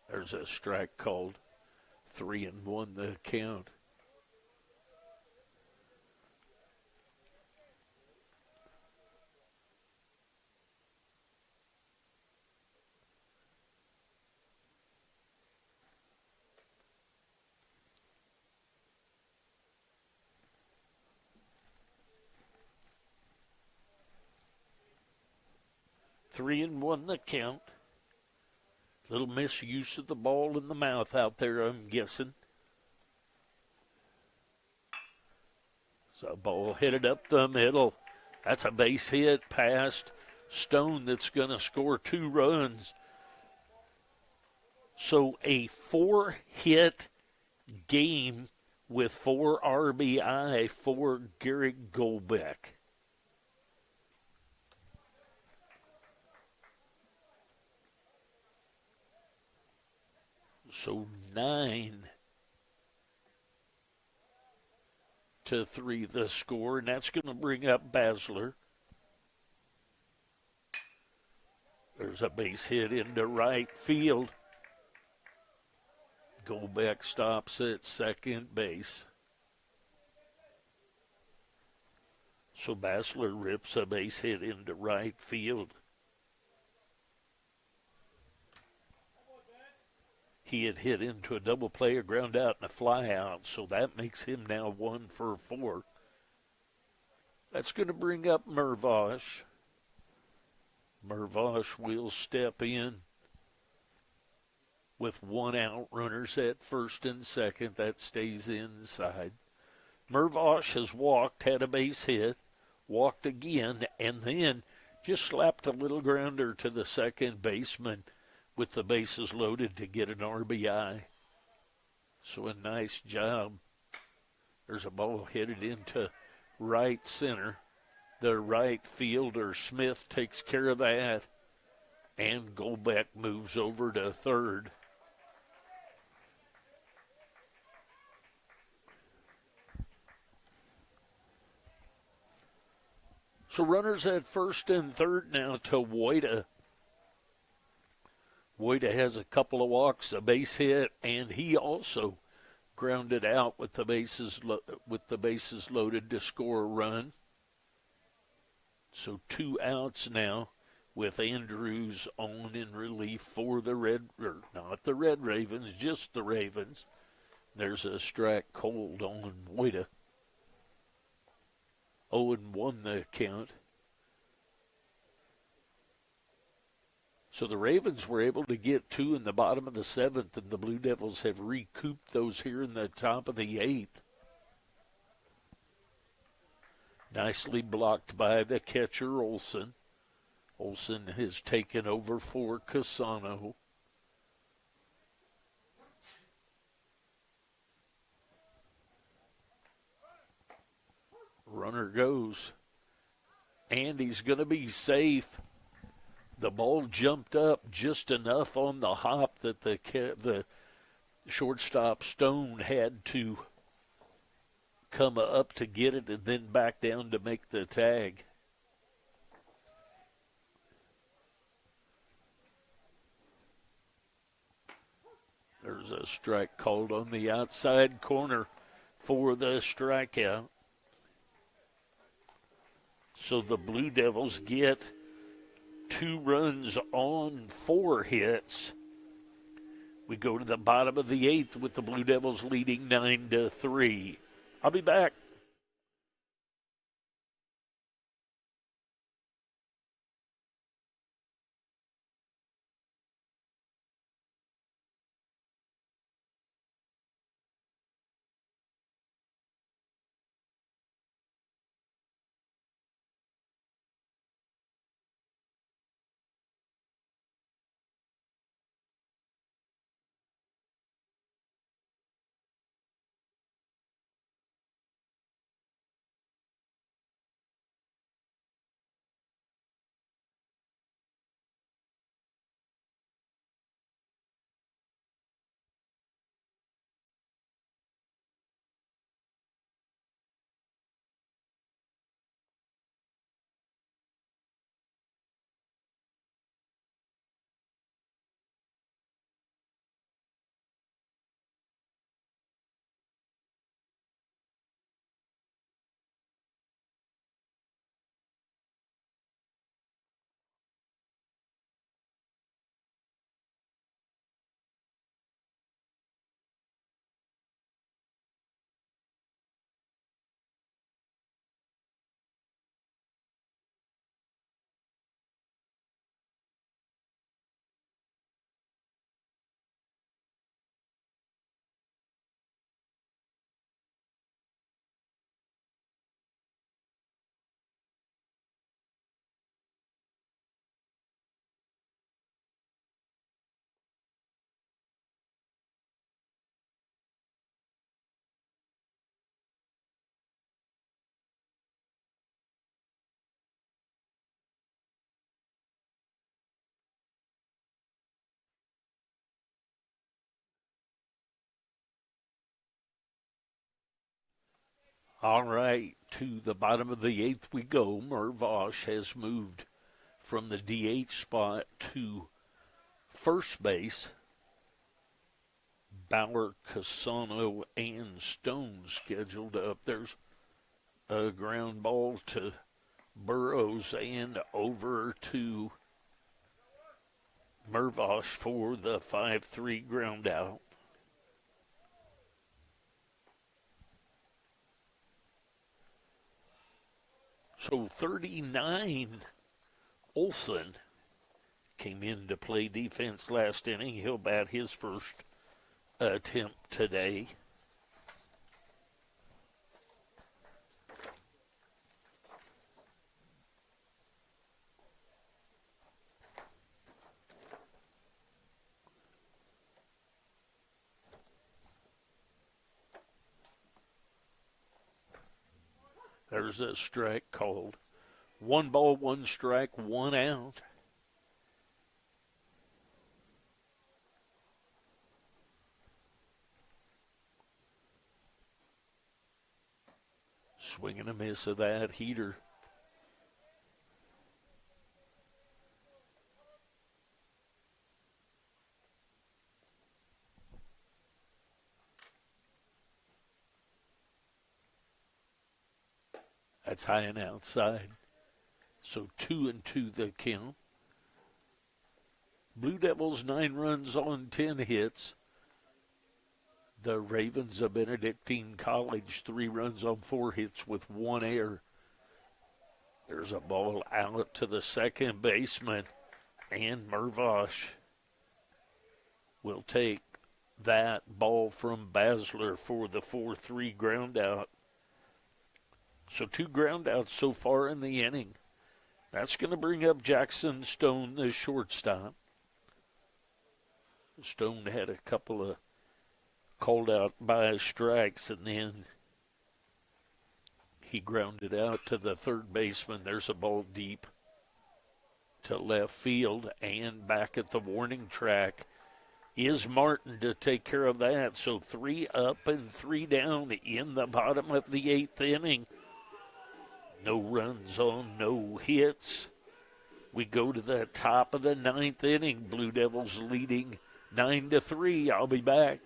There's a strike called. 3-1 the count. Three and one the count. Little misuse of the ball in the mouth out there, I'm guessing. So ball hit it up the middle. That's a base hit past Stone that's going to score 2 runs. So a 4-hit game with 4 RBI for Gary Goldbeck. So 9-3 the score, and that's going to bring up Basler. There's a base hit into right field. Goldbeck stops at second base. So Basler rips a base hit into right field. He had hit into a double play, a ground out, and a fly out, so that makes him now 1 for 4. That's going to bring up Mervosh. Mervosh will step in with 1 out, runners at first and second. That stays inside. Mervosh has walked, had a base hit, walked again, and then just slapped a little grounder to the second baseman with the bases loaded to get an RBI. So a nice job. There's a ball headed into right center. The right fielder, Smith, takes care of that. And Goldbeck moves over to third. So runners at first and third now to Woida. Woida has a couple of walks, a base hit, and he also grounded out with the bases loaded to score a run. So 2 outs now with Andrews on in relief for not the Red Ravens, just the Ravens. There's a strike cold on Woida. 0-1 the count. So the Ravens were able to get 2 in the bottom of the 7th, and the Blue Devils have recouped those here in the top of the 8th. Nicely blocked by the catcher, Olsen. Olsen has taken over for Casano. Runner goes, and he's going to be safe. The ball jumped up just enough on the hop that the shortstop Stone had to come up to get it and then back down to make the tag. There's a strike called on the outside corner for the strikeout. So the Blue Devils get 2 runs on 4 hits. We go to the bottom of the 8th with the Blue Devils leading 9-3. I'll be back. All right, to the bottom of the 8th we go. Mervosh has moved from the DH spot to first base. Bauer, Casano, and Stone scheduled up. There's a ground ball to Burrows and over to Mervosh for the 5-3 ground out. So 39, Olsen came in to play defense last inning. He'll bat his first attempt today. There's a strike called. 1 ball, 1 strike, 1 out. Swing and a miss of that heater. That's high and outside. So 2-2 the count. Blue Devils 9 runs on 10 hits. The Ravens of Benedictine College 3 runs on 4 hits with 1 error. There's a ball out to the second baseman. And Mervosh will take that ball from Basler for the 4-3 ground out. So 2 ground outs so far in the inning. That's going to bring up Jackson Stone, the shortstop. Stone had a couple of called out by strikes, and then he grounded out to the third baseman. There's a ball deep to left field, and back at the warning track is Martin to take care of that. So 3 up and 3 down in the bottom of the 8th inning. No runs on no hits. We go to the top of the 9th inning. Blue Devils leading 9-3. I'll be back.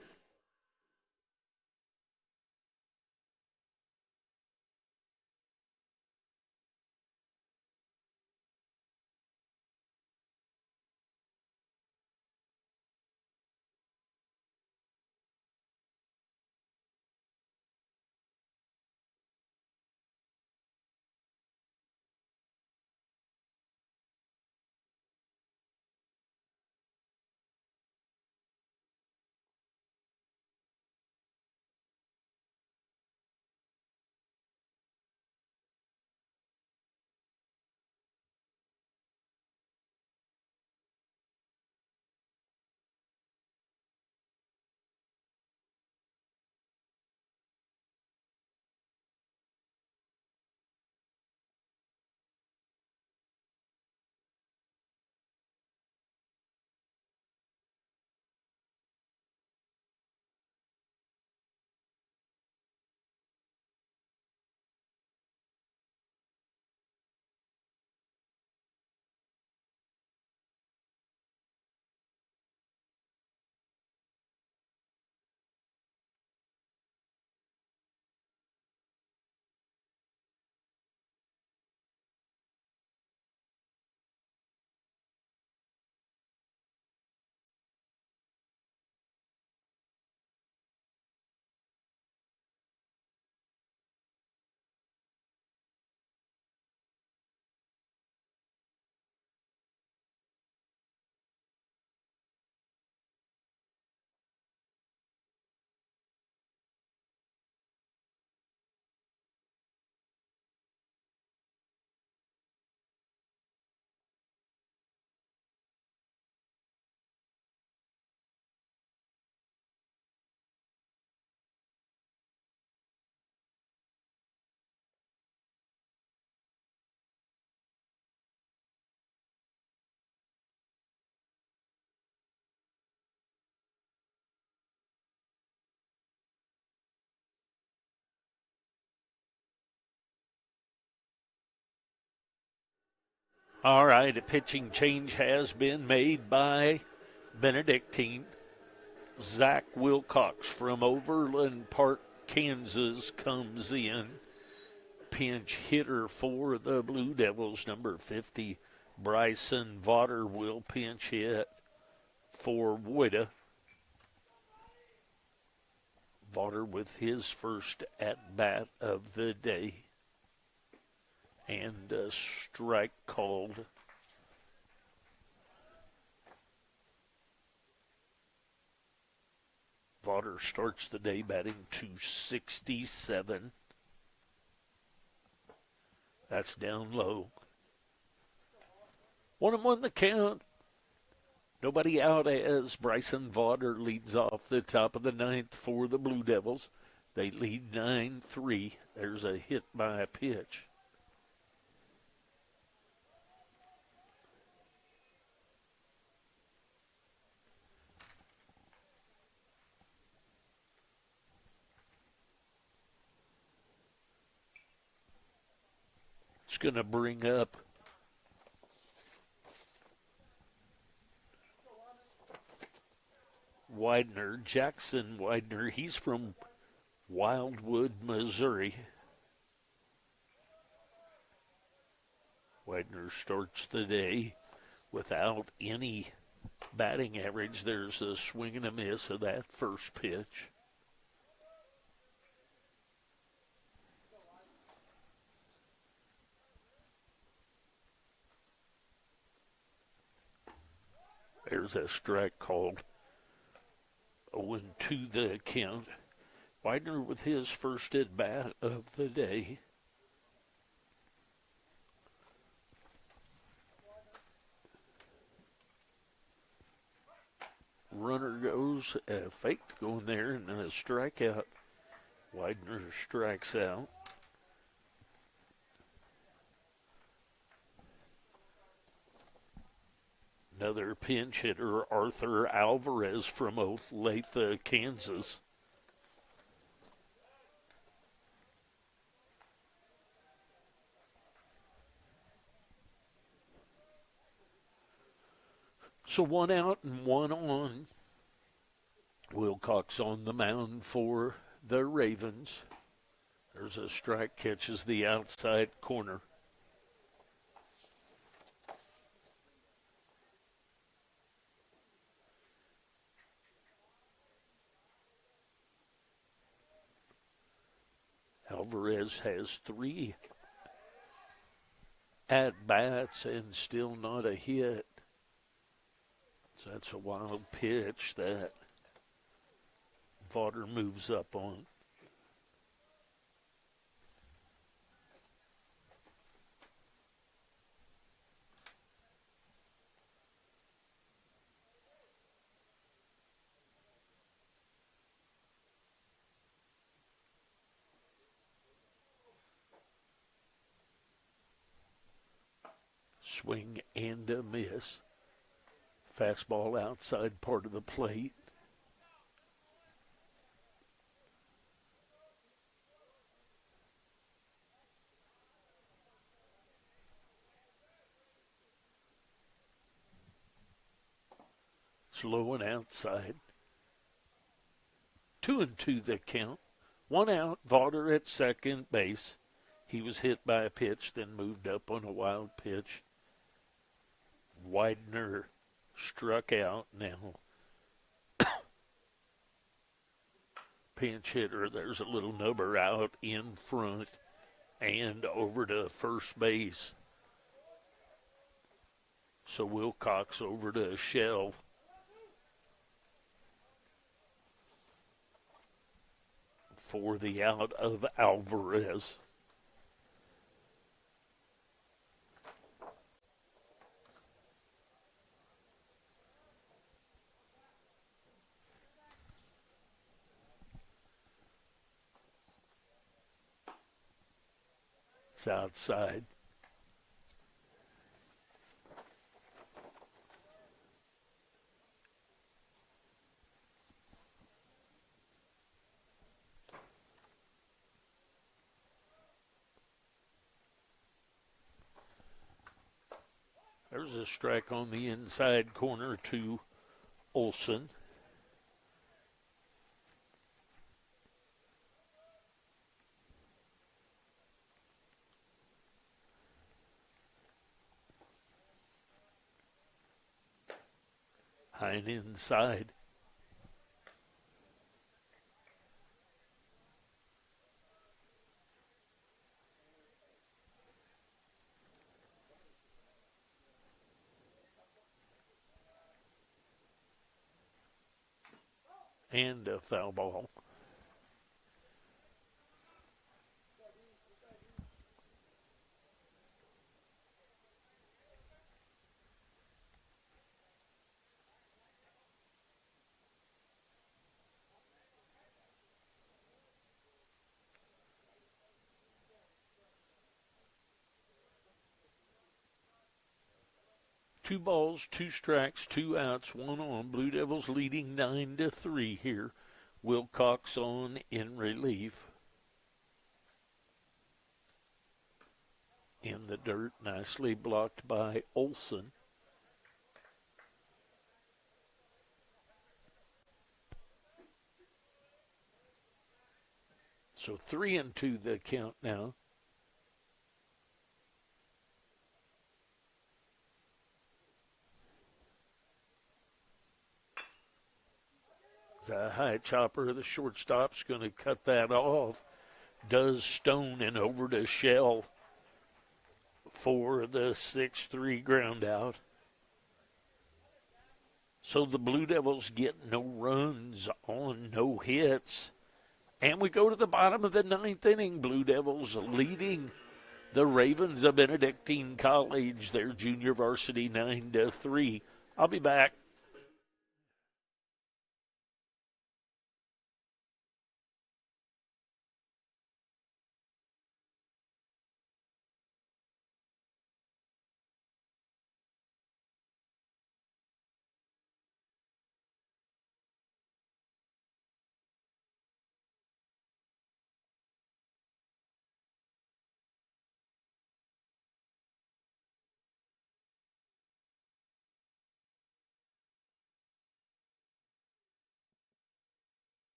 All right, a pitching change has been made by Benedictine. Zach Wilcox from Overland Park, Kansas comes in. Pinch hitter for the Blue Devils, number 50. Bryson Vaughter will pinch hit for Woida. Vaughter with his first at-bat of the day. And a strike called. Vaughter starts the day batting .267. That's down low. 1-1 the count. Nobody out as Bryson Vaughter leads off the top of the 9th for the Blue Devils. They lead 9-3. There's a hit by a pitch. It's going to bring up Widener, Jackson Widener. He's from Wildwood, Missouri. Widener starts the day without any batting average. There's a swing and a miss of that first pitch. There's a strike called. 0-2 the count. Widener with his first at bat of the day. Runner goes, faked going there, and a strikeout. Widener strikes out. Another pinch hitter, Arthur Alvarez from Olathe, Kansas. So 1 out and 1 on. Wilcox on the mound for the Ravens. There's a strike, catches the outside corner. Alvarez has 3 at-bats and still not a hit. So that's a wild pitch that Vaughter moves up on. Swing and a miss. Fastball outside part of the plate. Slow and outside. 2-2 the count. 1 out, Vaughter at second base. He was hit by a pitch, then moved up on a wild pitch. Widener struck out now. Pinch hitter, there's a little number out in front and over to first base. So Wilcox over to Shell. For the out of Alvarez. It's outside. There's a strike on the inside corner to Olson. High and inside. And a foul ball. Two balls, 2 strikes, 2 outs, 1 on. Blue Devils leading 9-3 here. Wilcox on in relief. In the dirt, nicely blocked by Olson. So 3-2 the count now. The high chopper, the shortstop's going to cut that off. Does Stone, and over to Shell for the 6-3 ground out. So the Blue Devils get no runs on no hits. And we go to the bottom of the ninth inning. Blue Devils leading the Ravens of Benedictine College, their junior varsity, 9-3. I'll be back.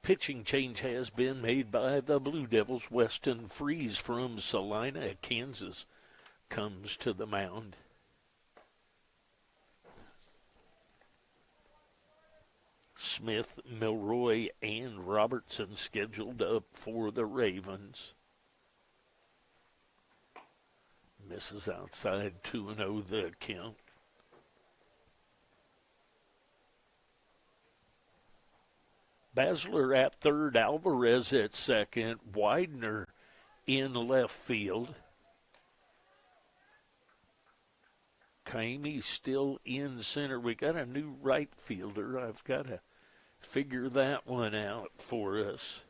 Pitching change has been made by the Blue Devils. Weston Freeze from Salina, Kansas, comes to the mound. Smith, Milroy, and Robertson scheduled up for the Ravens. Misses outside, 2-0 the count. Basler at third, Alvarez at second, Widener in left field. Kaimi still in center. We got a new right fielder. I've got to figure that one out for us.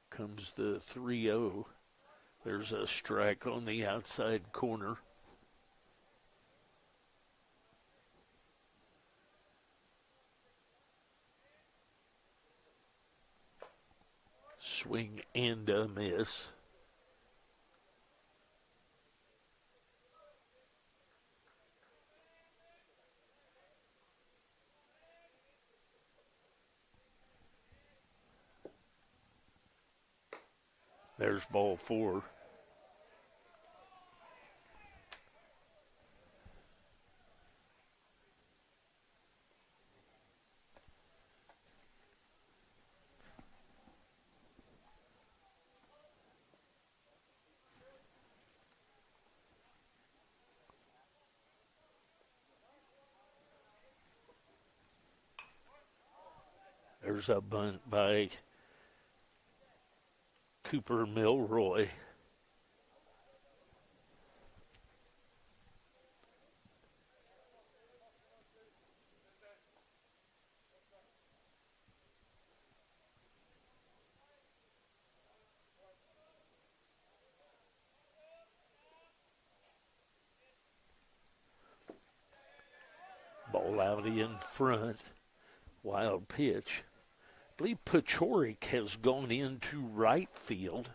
Comes the 3-0. There's a strike on the outside corner. Swing and a miss. There's ball 4. There's a bunt by Cooper Milroy. Ball out in front. Wild pitch. I believe Pachorik has gone into right field.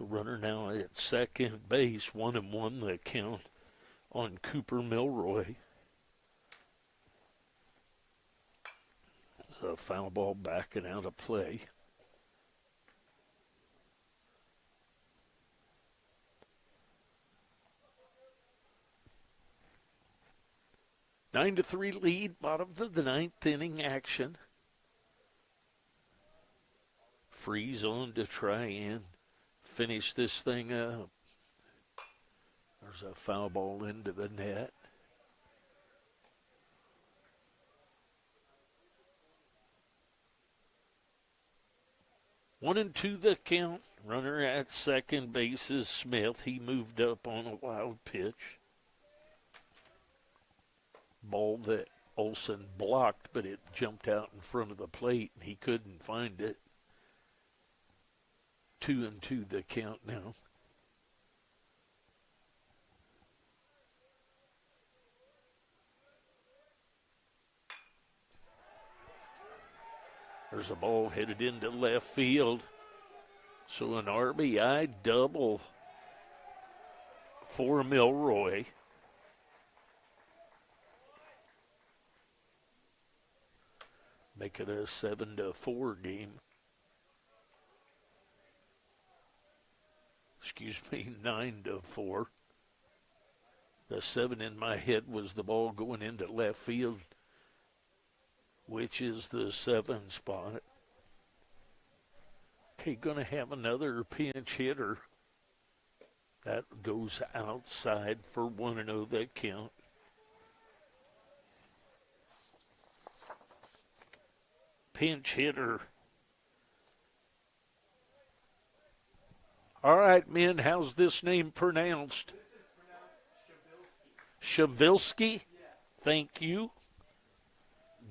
So runner now at second base, 1-1 the count on Cooper Milroy. It's a foul ball backing out of play. Nine to 3 lead, bottom of the ninth inning action. Freeze on to try and finish this thing up. There's a foul ball into the net. One and two the count. Runner at second base is Smith. He moved up on a wild pitch. Ball that Olsen blocked, but it jumped out in front of the plate, and he couldn't find it. 2-2 the count now. There's a ball headed into left field. So an RBI double for Milroy. Make it a 7-4 game. Excuse me, 9-4. The 7 in my head was the ball going into left field, which is the 7 spot. Okay, going to have another pinch hitter. That goes outside for 1-0 that count. Pinch hitter. All right, men, how's this name pronounced? This is pronounced Shavilsky. Shavilsky? Yeah. Thank you.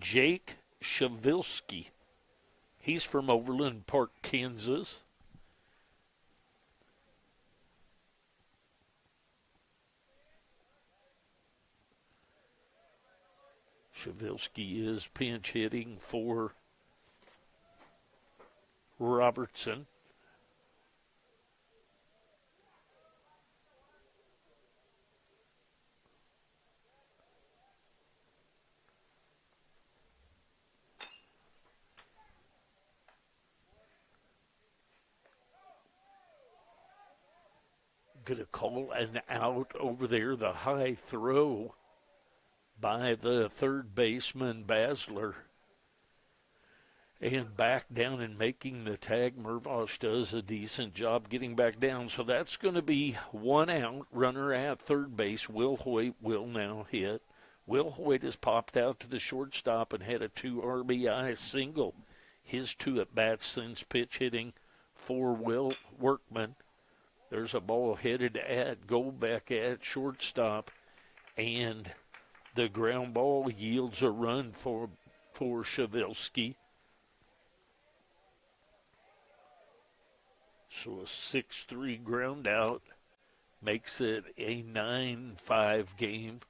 Jake Shavilsky. He's from Overland Park, Kansas. Shavilsky is pinch hitting for Robertson. Going to call an out over there, the high throw by the third baseman, Basler. And back down and making the tag. Mervosh does a decent job getting back down. So that's going to be one out. Runner at third base. Will Hoyt will now hit. Will Hoyt has popped out to the shortstop and had a 2 RBI single. His 2 at-bats since pitch hitting for Will Workman. There's a ball headed at Goldbeck at shortstop. And the ground ball yields a run for Shavilsky. So a 6-3 ground out makes it a 9-5 game.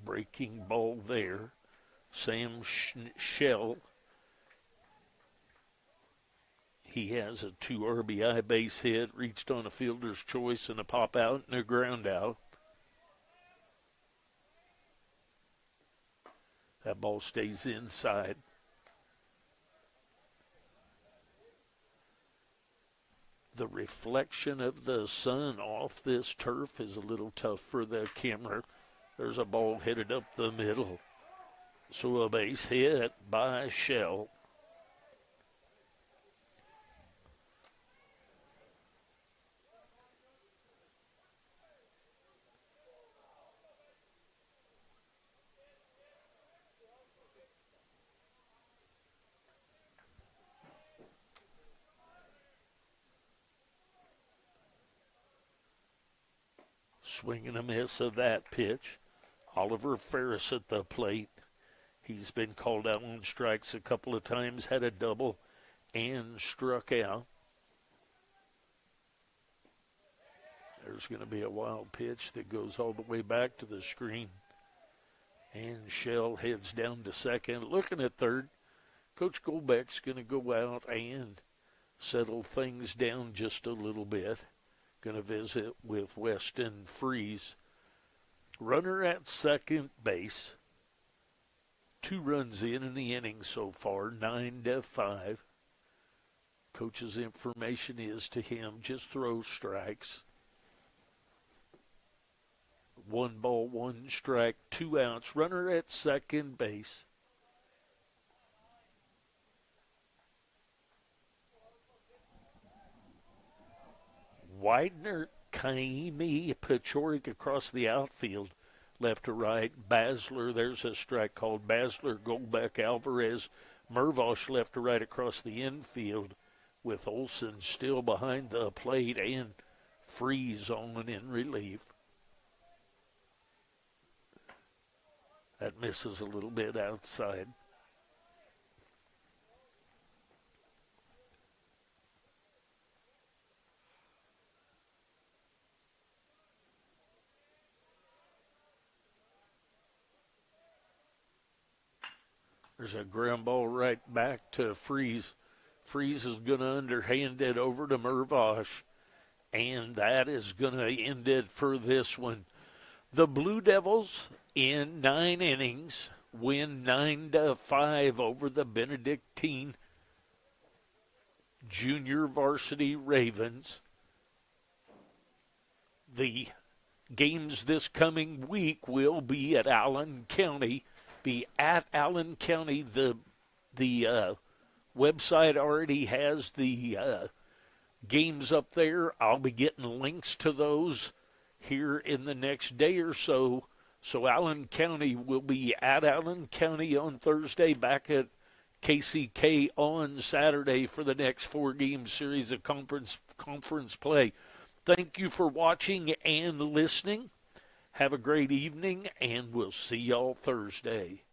Breaking ball there. Sam Shell. He has a 2 RBI base hit, reached on a fielder's choice and a pop out and a ground out. That ball stays inside. The reflection of the sun off this turf is a little tough for the camera. There's a ball headed up the middle. So a base hit by Shell. Swing and a miss of that pitch. Oliver Ferris at the plate. He's been called out on strikes a couple of times, had a double, and struck out. There's going to be a wild pitch that goes all the way back to the screen. And Shell heads down to second. Looking at third, Coach Golbeck's going to go out and settle things down just a little bit. Going to visit with Weston Freeze. Runner at second base. 2 runs in the inning so far, 9-5. Coach's information is to him, just throw strikes. 1 ball, 1 strike, 2 outs. Runner at second base. Widener, Kaimi, Pachorik across the outfield, left to right. Basler, there's a strike called. Basler, Golbeck, Alvarez, Mervosh left to right across the infield, with Olson still behind the plate and Freeze on in relief. That misses a little bit outside. There's a ground ball right back to Freeze. Freeze is going to underhand it over to Mervosh, and that is going to end it for this one. The Blue Devils, in 9 innings, win 9-5 over the Benedictine Junior Varsity Ravens. The games this coming week will be at Allen County. The website already has the games up there. I'll be getting links to those here in the next day or so. So Allen County will be at Allen County on Thursday, back at KCK on Saturday for the next 4-game series of conference play. Thank you for watching and listening. Have a great evening, and we'll see y'all Thursday.